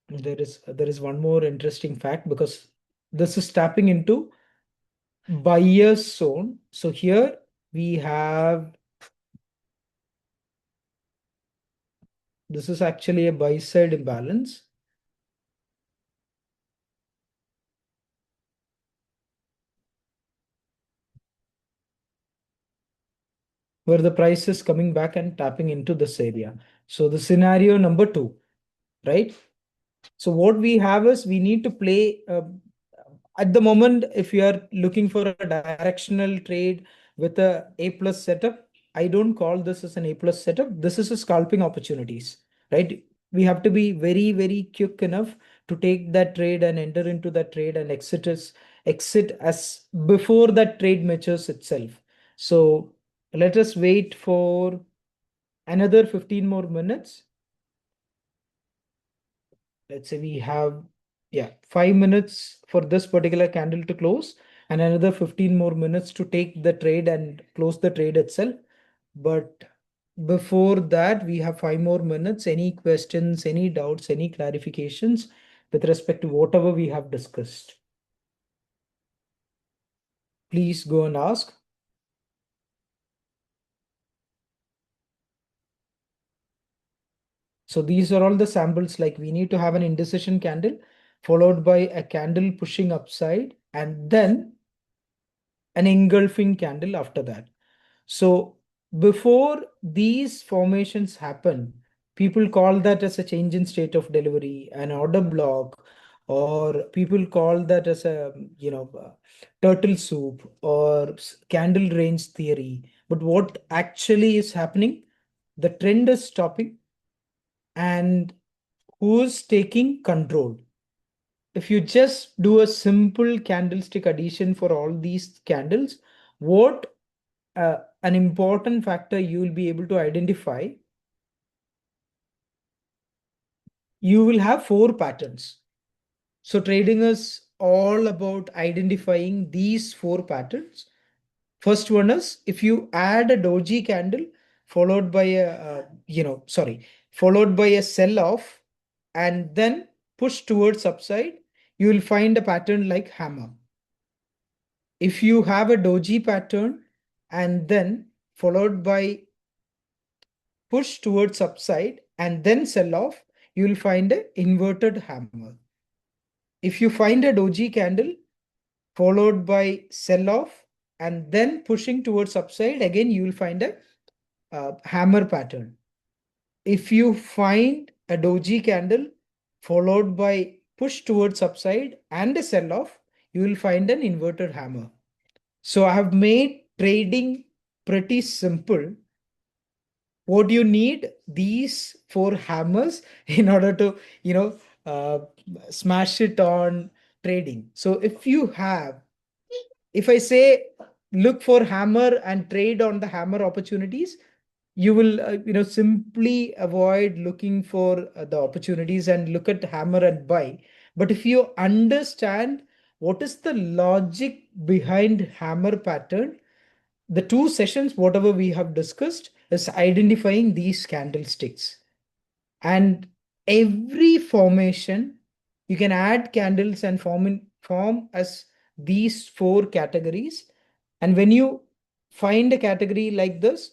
there is one more interesting fact, because this is tapping into buyer's zone. So here we have, this is actually a buy side imbalance. Where the price is coming back and tapping into this area. So the scenario number 2, right? So what we have is, we need to play at the moment, if you are looking for a directional trade with a A plus setup, I don't call this as an A plus setup. This is a scalping opportunities, right? We have to be very, very quick enough to take that trade and enter into that trade and exit as before that trade matures itself. So let us wait for another 15 more minutes. Let's say we have, yeah, 5 minutes for this particular candle to close and another 15 more minutes to take the trade and close the trade itself. But before that, we have 5 more minutes. Any questions, any doubts, any clarifications with respect to whatever we have discussed? Please go and ask. So these are all the samples, like we need to have an indecision candle followed by a candle pushing upside and then an engulfing candle after that. So before these formations happen, people call that as a change in state of delivery, an order block, or people call that as a turtle soup or candle range theory. But what actually is happening? The trend is stopping, and who's taking control? If you just do a simple candlestick addition for all these candles, what an important factor you will be able to identify, you will have 4 patterns. So trading is all about identifying these 4 patterns. First one is, if you add a doji candle followed by followed by a sell off and then push towards upside, you will find a pattern like hammer. If you have a doji pattern and then followed by push towards upside and then sell off, you will find an inverted hammer. If you find a doji candle followed by sell off and then pushing towards upside, again you will find a hammer pattern. If you find a doji candle followed by push towards upside and a sell off, you will find an inverted hammer. So I have made trading pretty simple. What you need these four hammers in order to, uh, smash it on trading. So if I say look for hammer and trade on the hammer opportunities, you will simply avoid looking for the opportunities and look at hammer and buy. But if you understand what is the logic behind hammer pattern, the two sessions whatever we have discussed is identifying these candlesticks, and every formation you can add candles and form as these four categories. And when you find a category like this,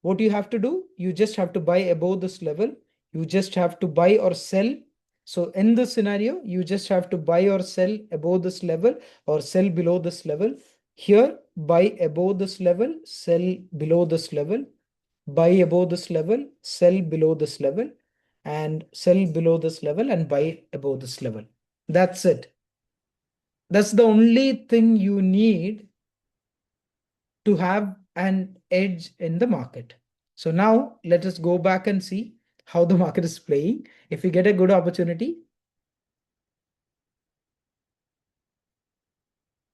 what you have to do, you just have to buy above this level, you just have to buy or sell. So in this scenario you just have to buy or sell above this level or sell below this level. Here buy above this level, sell below this level, buy above this level, sell below this level, and sell below this level and buy above this level. That's it. That's the only thing you need to have an edge in the market. So now let us go back and see how the market is playing. If we get a good opportunity.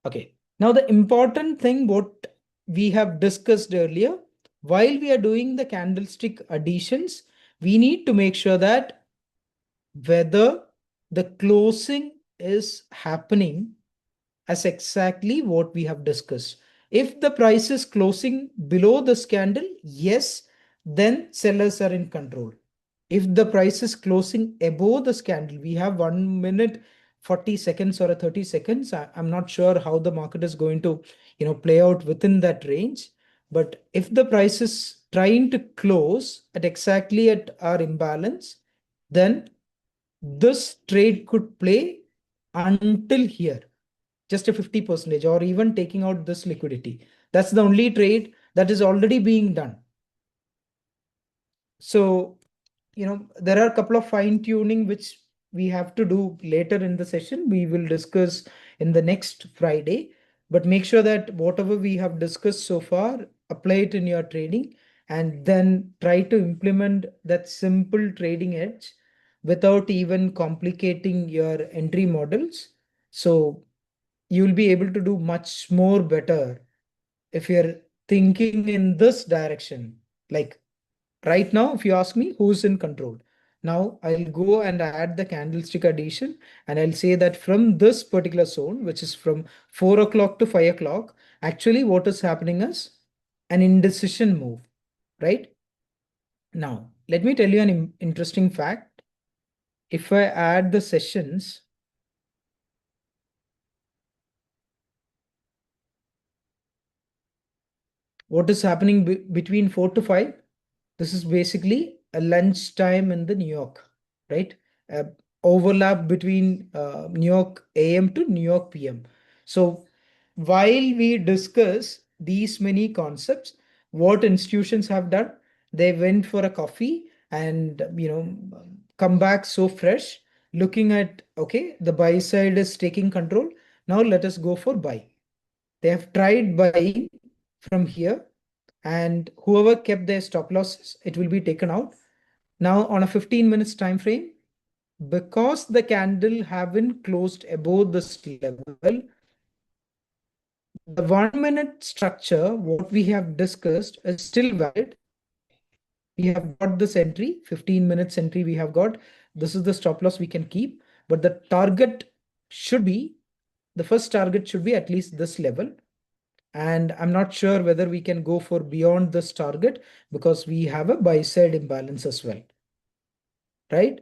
Okay. Now the important thing what we have discussed earlier, while we are doing the candlestick additions, we need to make sure that whether the closing is happening as exactly what we have discussed. If the price is closing below this candle, yes, then sellers are in control. If the price is closing above this candle, we have 1 minute, 40 seconds or a 30 seconds. I'm not sure how the market is going to, play out within that range. But if the price is trying to close at exactly at our imbalance, then this trade could play until here, just a 50% or even taking out this liquidity. That's the only trade that is already being done. So, there are a couple of fine tuning which we have to do later in the session. We will discuss in the next Friday, but make sure that whatever we have discussed so far, apply it in your trading and then try to implement that simple trading edge without even complicating your entry models. So you will be able to do much more better if you're thinking in this direction. Like right now, if you ask me who's in control, now I'll go and add the candlestick addition and I'll say that from this particular zone, which is from 4 o'clock to 5 o'clock, actually what is happening is an indecision move, right? Now, let me tell you an interesting fact. If I add the sessions, what is happening between 4 to 5? This is basically a lunch time in the New York, right? Uh, Overlap between New York AM to New York PM. So while we discuss these many concepts, what institutions have done, they went for a coffee and come back so fresh, looking at, okay, the buy side is taking control. Now let us go for buy. They have tried buying from here, and whoever kept their stop losses, it will be taken out. Now on a 15 minutes time frame, because the candle haven't closed above this level, the 1 minute structure, what we have discussed is still valid. We have got this entry, 15 minutes entry we have got. This is the stop loss we can keep, but the target should be, the first target should be at least this level. And I'm not sure whether we can go for beyond this target because we have a buy side imbalance as well, right?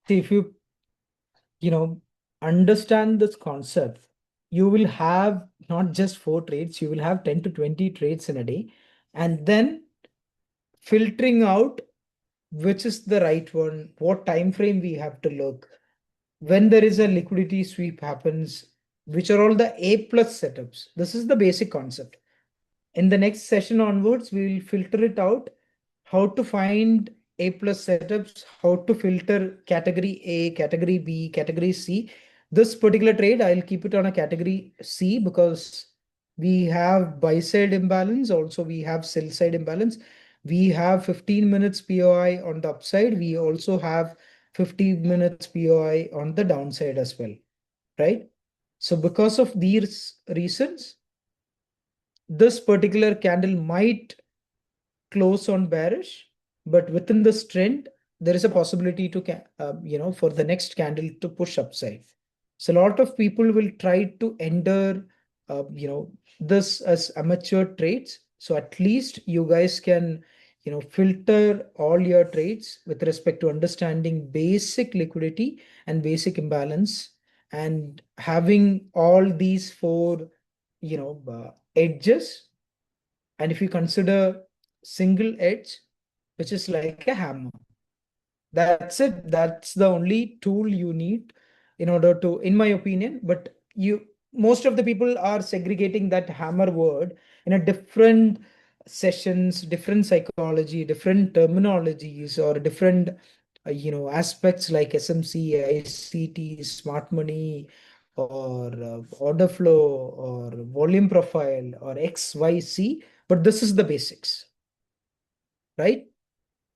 See, if you understand this concept, you will have not just 4 trades, you will have 10 to 20 trades in a day, and then filtering out which is the right one, what time frame we have to look, when there is a liquidity sweep happens, which are all the A plus setups. This is the basic concept. In the next session onwards, we will filter it out, how to find A plus setups, how to filter category A, category B, category C. This particular trade, I'll keep it on a category C because we have buy side imbalance, also we have sell side imbalance. We have 15 minutes POI on the upside. We also have 15 minutes POI on the downside as well, right? So because of these reasons, this particular candle might close on bearish, but within this trend, there is a possibility to, for the next candle to push upside. So a lot of people will try to enter, this as amateur trades. So at least you guys can, filter all your trades with respect to understanding basic liquidity and basic imbalance, and having all these four, edges. And if you consider single edge, which is like a hammer, that's it. That's the only tool you need in order to, in my opinion. But most of the people are segregating that hammer word in a different sessions, different psychology, different terminologies, or different, aspects like SMC, ICT, smart money, or order flow, or volume profile, or XYC. But this is the basics, right?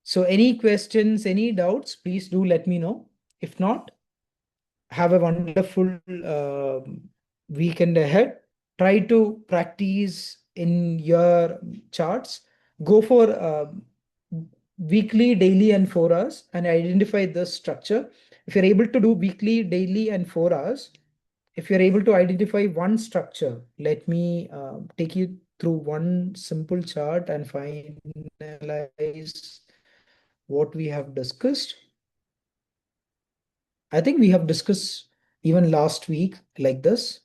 So any questions, any doubts, please do let me know. If not, have a wonderful weekend ahead. Try to practice in your charts. Go for weekly, daily, and 4 hours, and identify the structure. If you're able to do weekly, daily, and 4 hours, if you're able to identify one structure, let me take you through one simple chart and finalize what we have discussed. I think we have discussed even last week like this.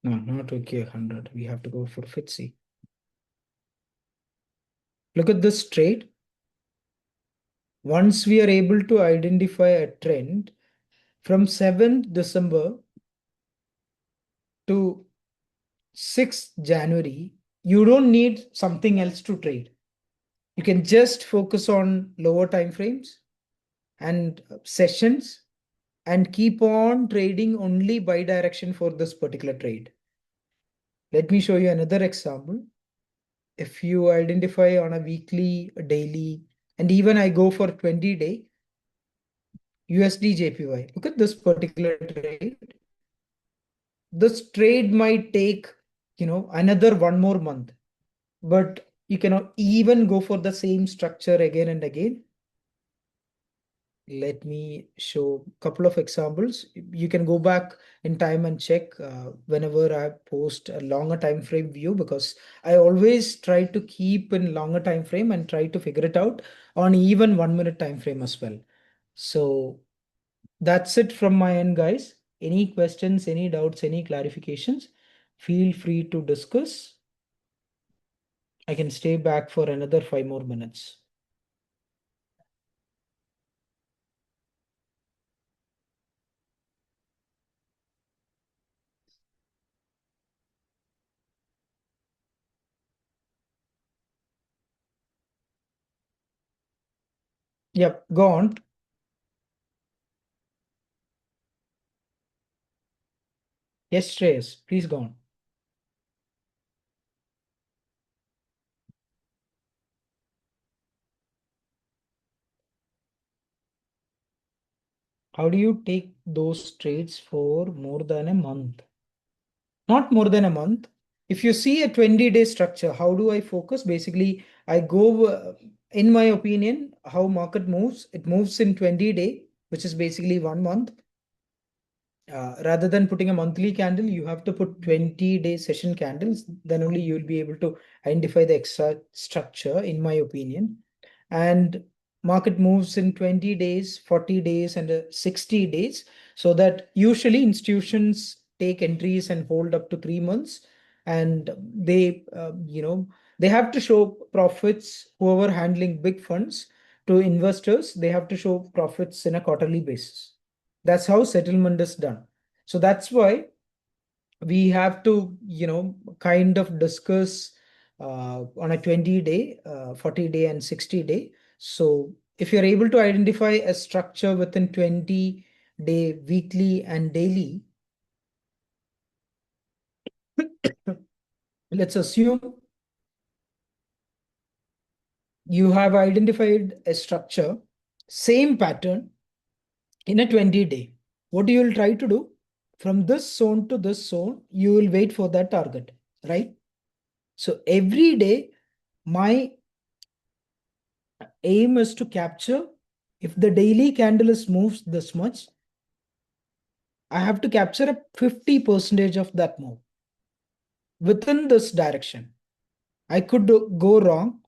No, not okay, 100. We have to go for FTSE. Look at this trade. Once we are able to identify a trend from 7th December to 6th January, you don't need something else to trade. You can just focus on lower time frames and sessions and keep on trading only by direction for this particular trade. Let me show you another example. If you identify on a weekly, a daily, and even I go for 20-day USD JPY, look at this particular trade. This trade might take, another one more month, but you cannot even go for the same structure again and again. Let me show a couple of examples. You can go back in time and check whenever I post a longer time frame view, because I always try to keep in longer time frame and try to figure it out on even 1 minute time frame as well. So that's it from my end, guys. Any questions, any doubts, any clarifications, feel free to discuss. I can stay back for another 5 more minutes. Yep, go on. Yes, Shreyas, please go on. How do you take those trades for more than a month? Not more than a month. if you see a 20-day structure, how do I focus? Basically, I go, in my opinion, how market moves, it moves in 20-day, which is basically 1 month. Rather than putting a monthly candle, you have to put 20-day session candles. Then only you will be able to identify the exact structure, in my opinion. And market moves in 20 days, 40 days, and 60 days. So that usually institutions take entries and hold up to 3 months. And they have to show profits, whoever handling big funds to investors, they have to show profits in a quarterly basis. That's how settlement is done. So that's why we have to, kind of discuss on a 20-day, 40-day, and 60-day. So if you're able to identify a structure within 20-day, weekly, and daily, let's assume you have identified a structure, same pattern in a 20-day. What you will try to do? From this zone to this zone, you will wait for that target, right? So every day, my aim is to capture, if the daily candle is moves this much, I have to capture a 50% of that move within this direction. I could go wrong,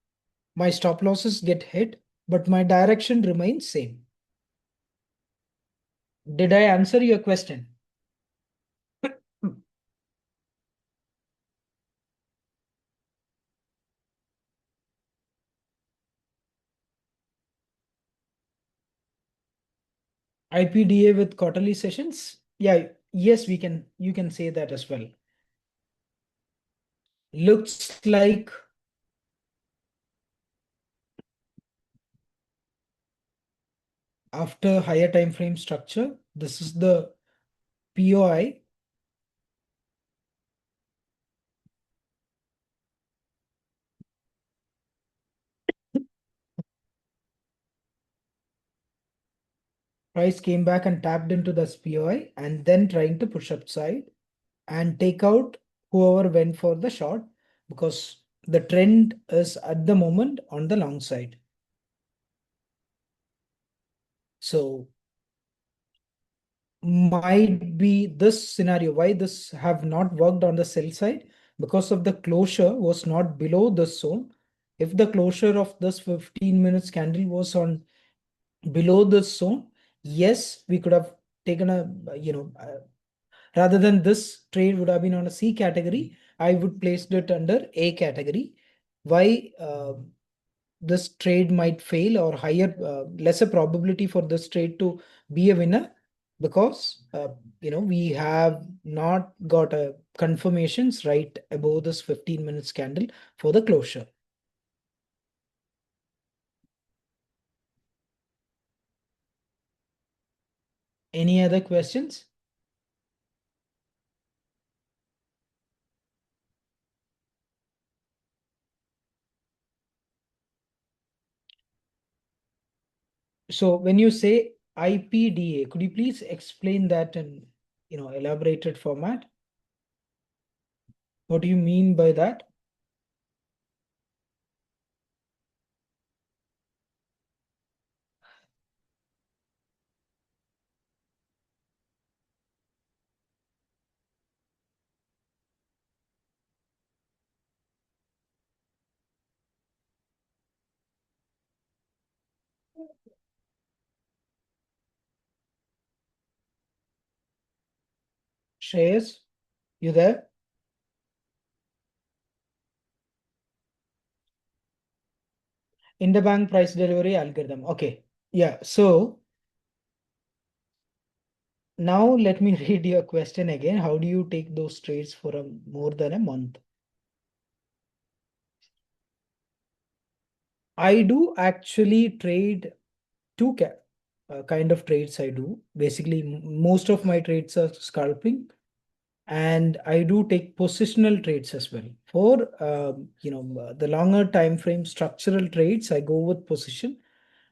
my stop losses get hit, but my direction remains same. Did I answer your question? IPDA with quarterly sessions? Yeah, yes, you can say that as well. Looks like after higher time frame structure, this is the POI. Price came back and tapped into the POI and then trying to push upside and take out whoever went for the short, because the trend is at the moment on the long side. So might be this scenario why this have not worked on the sell side, because of the closure was not below this zone. If the closure of this 15 minutes candle was on below this zone, yes, we could have taken a, rather than this trade would have been on a C category, I would place it under A category. Why this trade might fail, or higher, lesser probability for this trade to be a winner? Because we have not got a confirmations right above this 15 minutes candle for the closure. Any other questions? So when you say IPDA, could you please explain that in elaborated format? What do you mean by that? Shreyas, you there? Interbank price delivery algorithm. Okay. Yeah. So now let me read your question again. How do you take those trades for a more than a month? I do actually trade two kind of trades I do. Basically, most of my trades are scalping, and I do take positional trades as well. For the longer time frame structural trades, I go with position,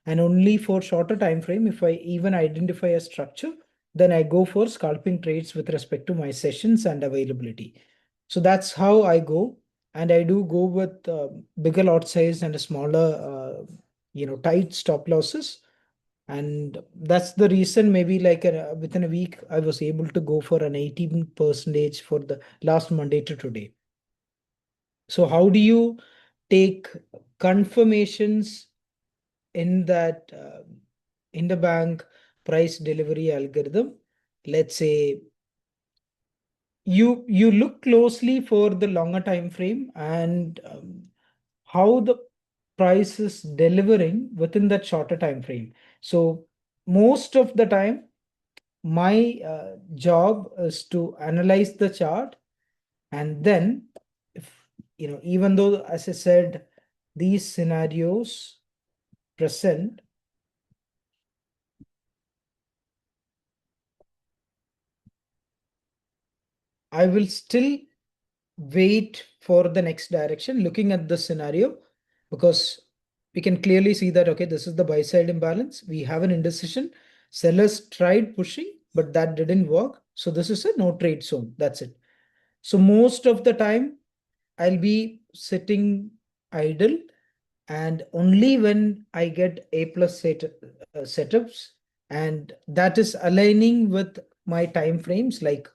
and only for shorter time frame, if I even identify a structure, then I go for scalping trades with respect to my sessions and availability. So that's how I go. And I do go with bigger lot size and a smaller, tight stop losses. And that's the reason maybe like within a week, I was able to go for an 18% for the last Monday to today. So how do you take confirmations in that Interbank price delivery algorithm? Let's say you look closely for the longer time frame and how the price is delivering within that shorter time frame. So most of the time, my job is to analyze the chart, and then if even though, as I said, these scenarios present, I will still wait for the next direction looking at the scenario, because we can clearly see that, okay, this is the buy side imbalance. We have an indecision. Sellers tried pushing, but that didn't work. So this is a no trade zone. That's it. So most of the time, I'll be sitting idle, and only when I get A plus setups, and that is aligning with my time frames, like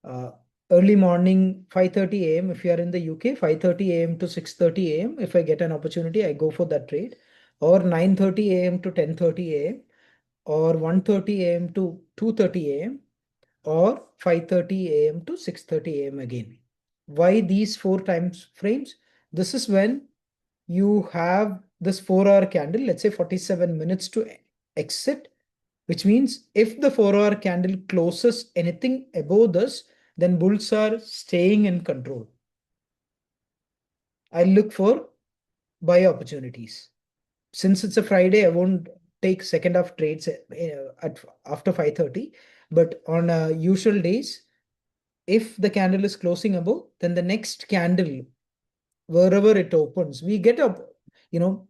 uh, early morning 5:30 a.m. if you are in the UK, 5:30 a.m. to 6:30 a.m. If I get an opportunity, I go for that trade, or 9:30 a.m. to 10:30 a.m., or 1:30 a.m. to 2:30 a.m., or 5:30 a.m. to 6:30 a.m. again. Why these four times frames? This is when you have this 4 hour candle, let's say 47 minutes to exit, which means if the 4 hour candle closes anything above this, then bulls are staying in control. I look for buy opportunities. Since it's a Friday, I won't take second half trades after 5:30. But on usual days, if the candle is closing above, then the next candle, wherever it opens, we get up, you know,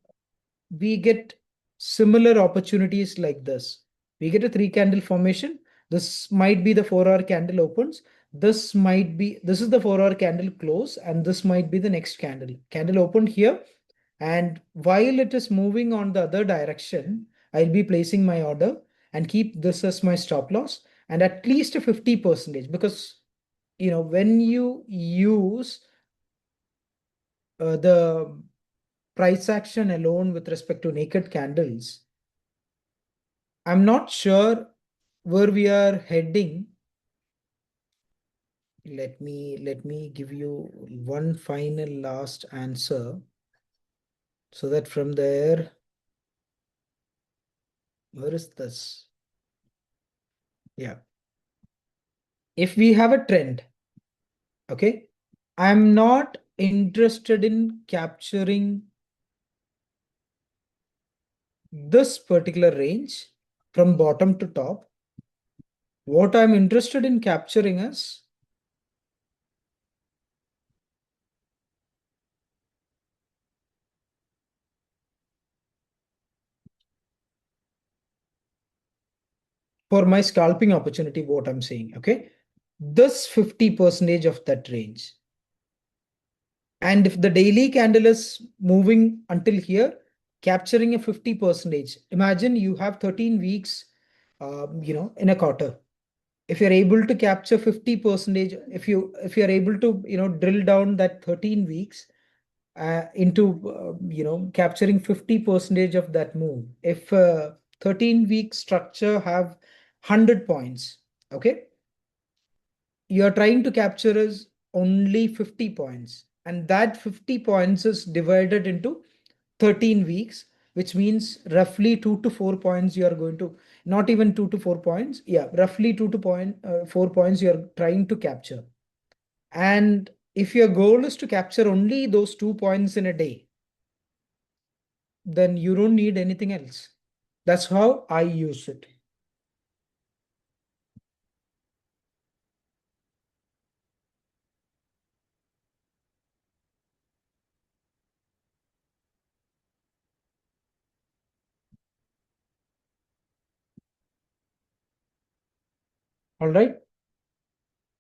we get similar opportunities like this. We get a three candle formation. This might be the 4 hour candle opens. This is the 4 hour candle close, and this might be the next candle. Candle opened here, and while it is moving on the other direction, I'll be placing my order and keep this as my stop loss, and at least a 50%, because when you use the price action alone with respect to naked candles, I'm not sure where we are heading. Let me give you one final last answer, so that from there, where is this? Yeah. If we have a trend, okay, I'm not interested in capturing this particular range from bottom to top. What I'm interested in capturing is for my scalping opportunity, what I'm saying, okay, this 50% of that range. And if the daily candle is moving until here, capturing a 50%, imagine you have 13 weeks, in a quarter. If you're able to capture 50%, if you're able to, drill down that 13 weeks into, capturing 50% of that move. If 13-week structure have 100 points, okay, you are trying to capture is only 50 points, and that 50 points is divided into 13 weeks, which means roughly 2 to 4 points you are going to, not even 2 to 4 points, yeah, roughly 2 to 4 points you are trying to capture. And if your goal is to capture only those 2 points in a day, then you don't need anything else. That's how I use it. All right.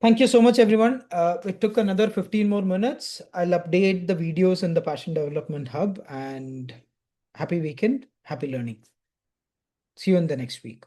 Thank you so much, everyone. It took another 15 more minutes. I'll update the videos in the Passion Development Hub, and happy weekend, happy learning. See you in the next week.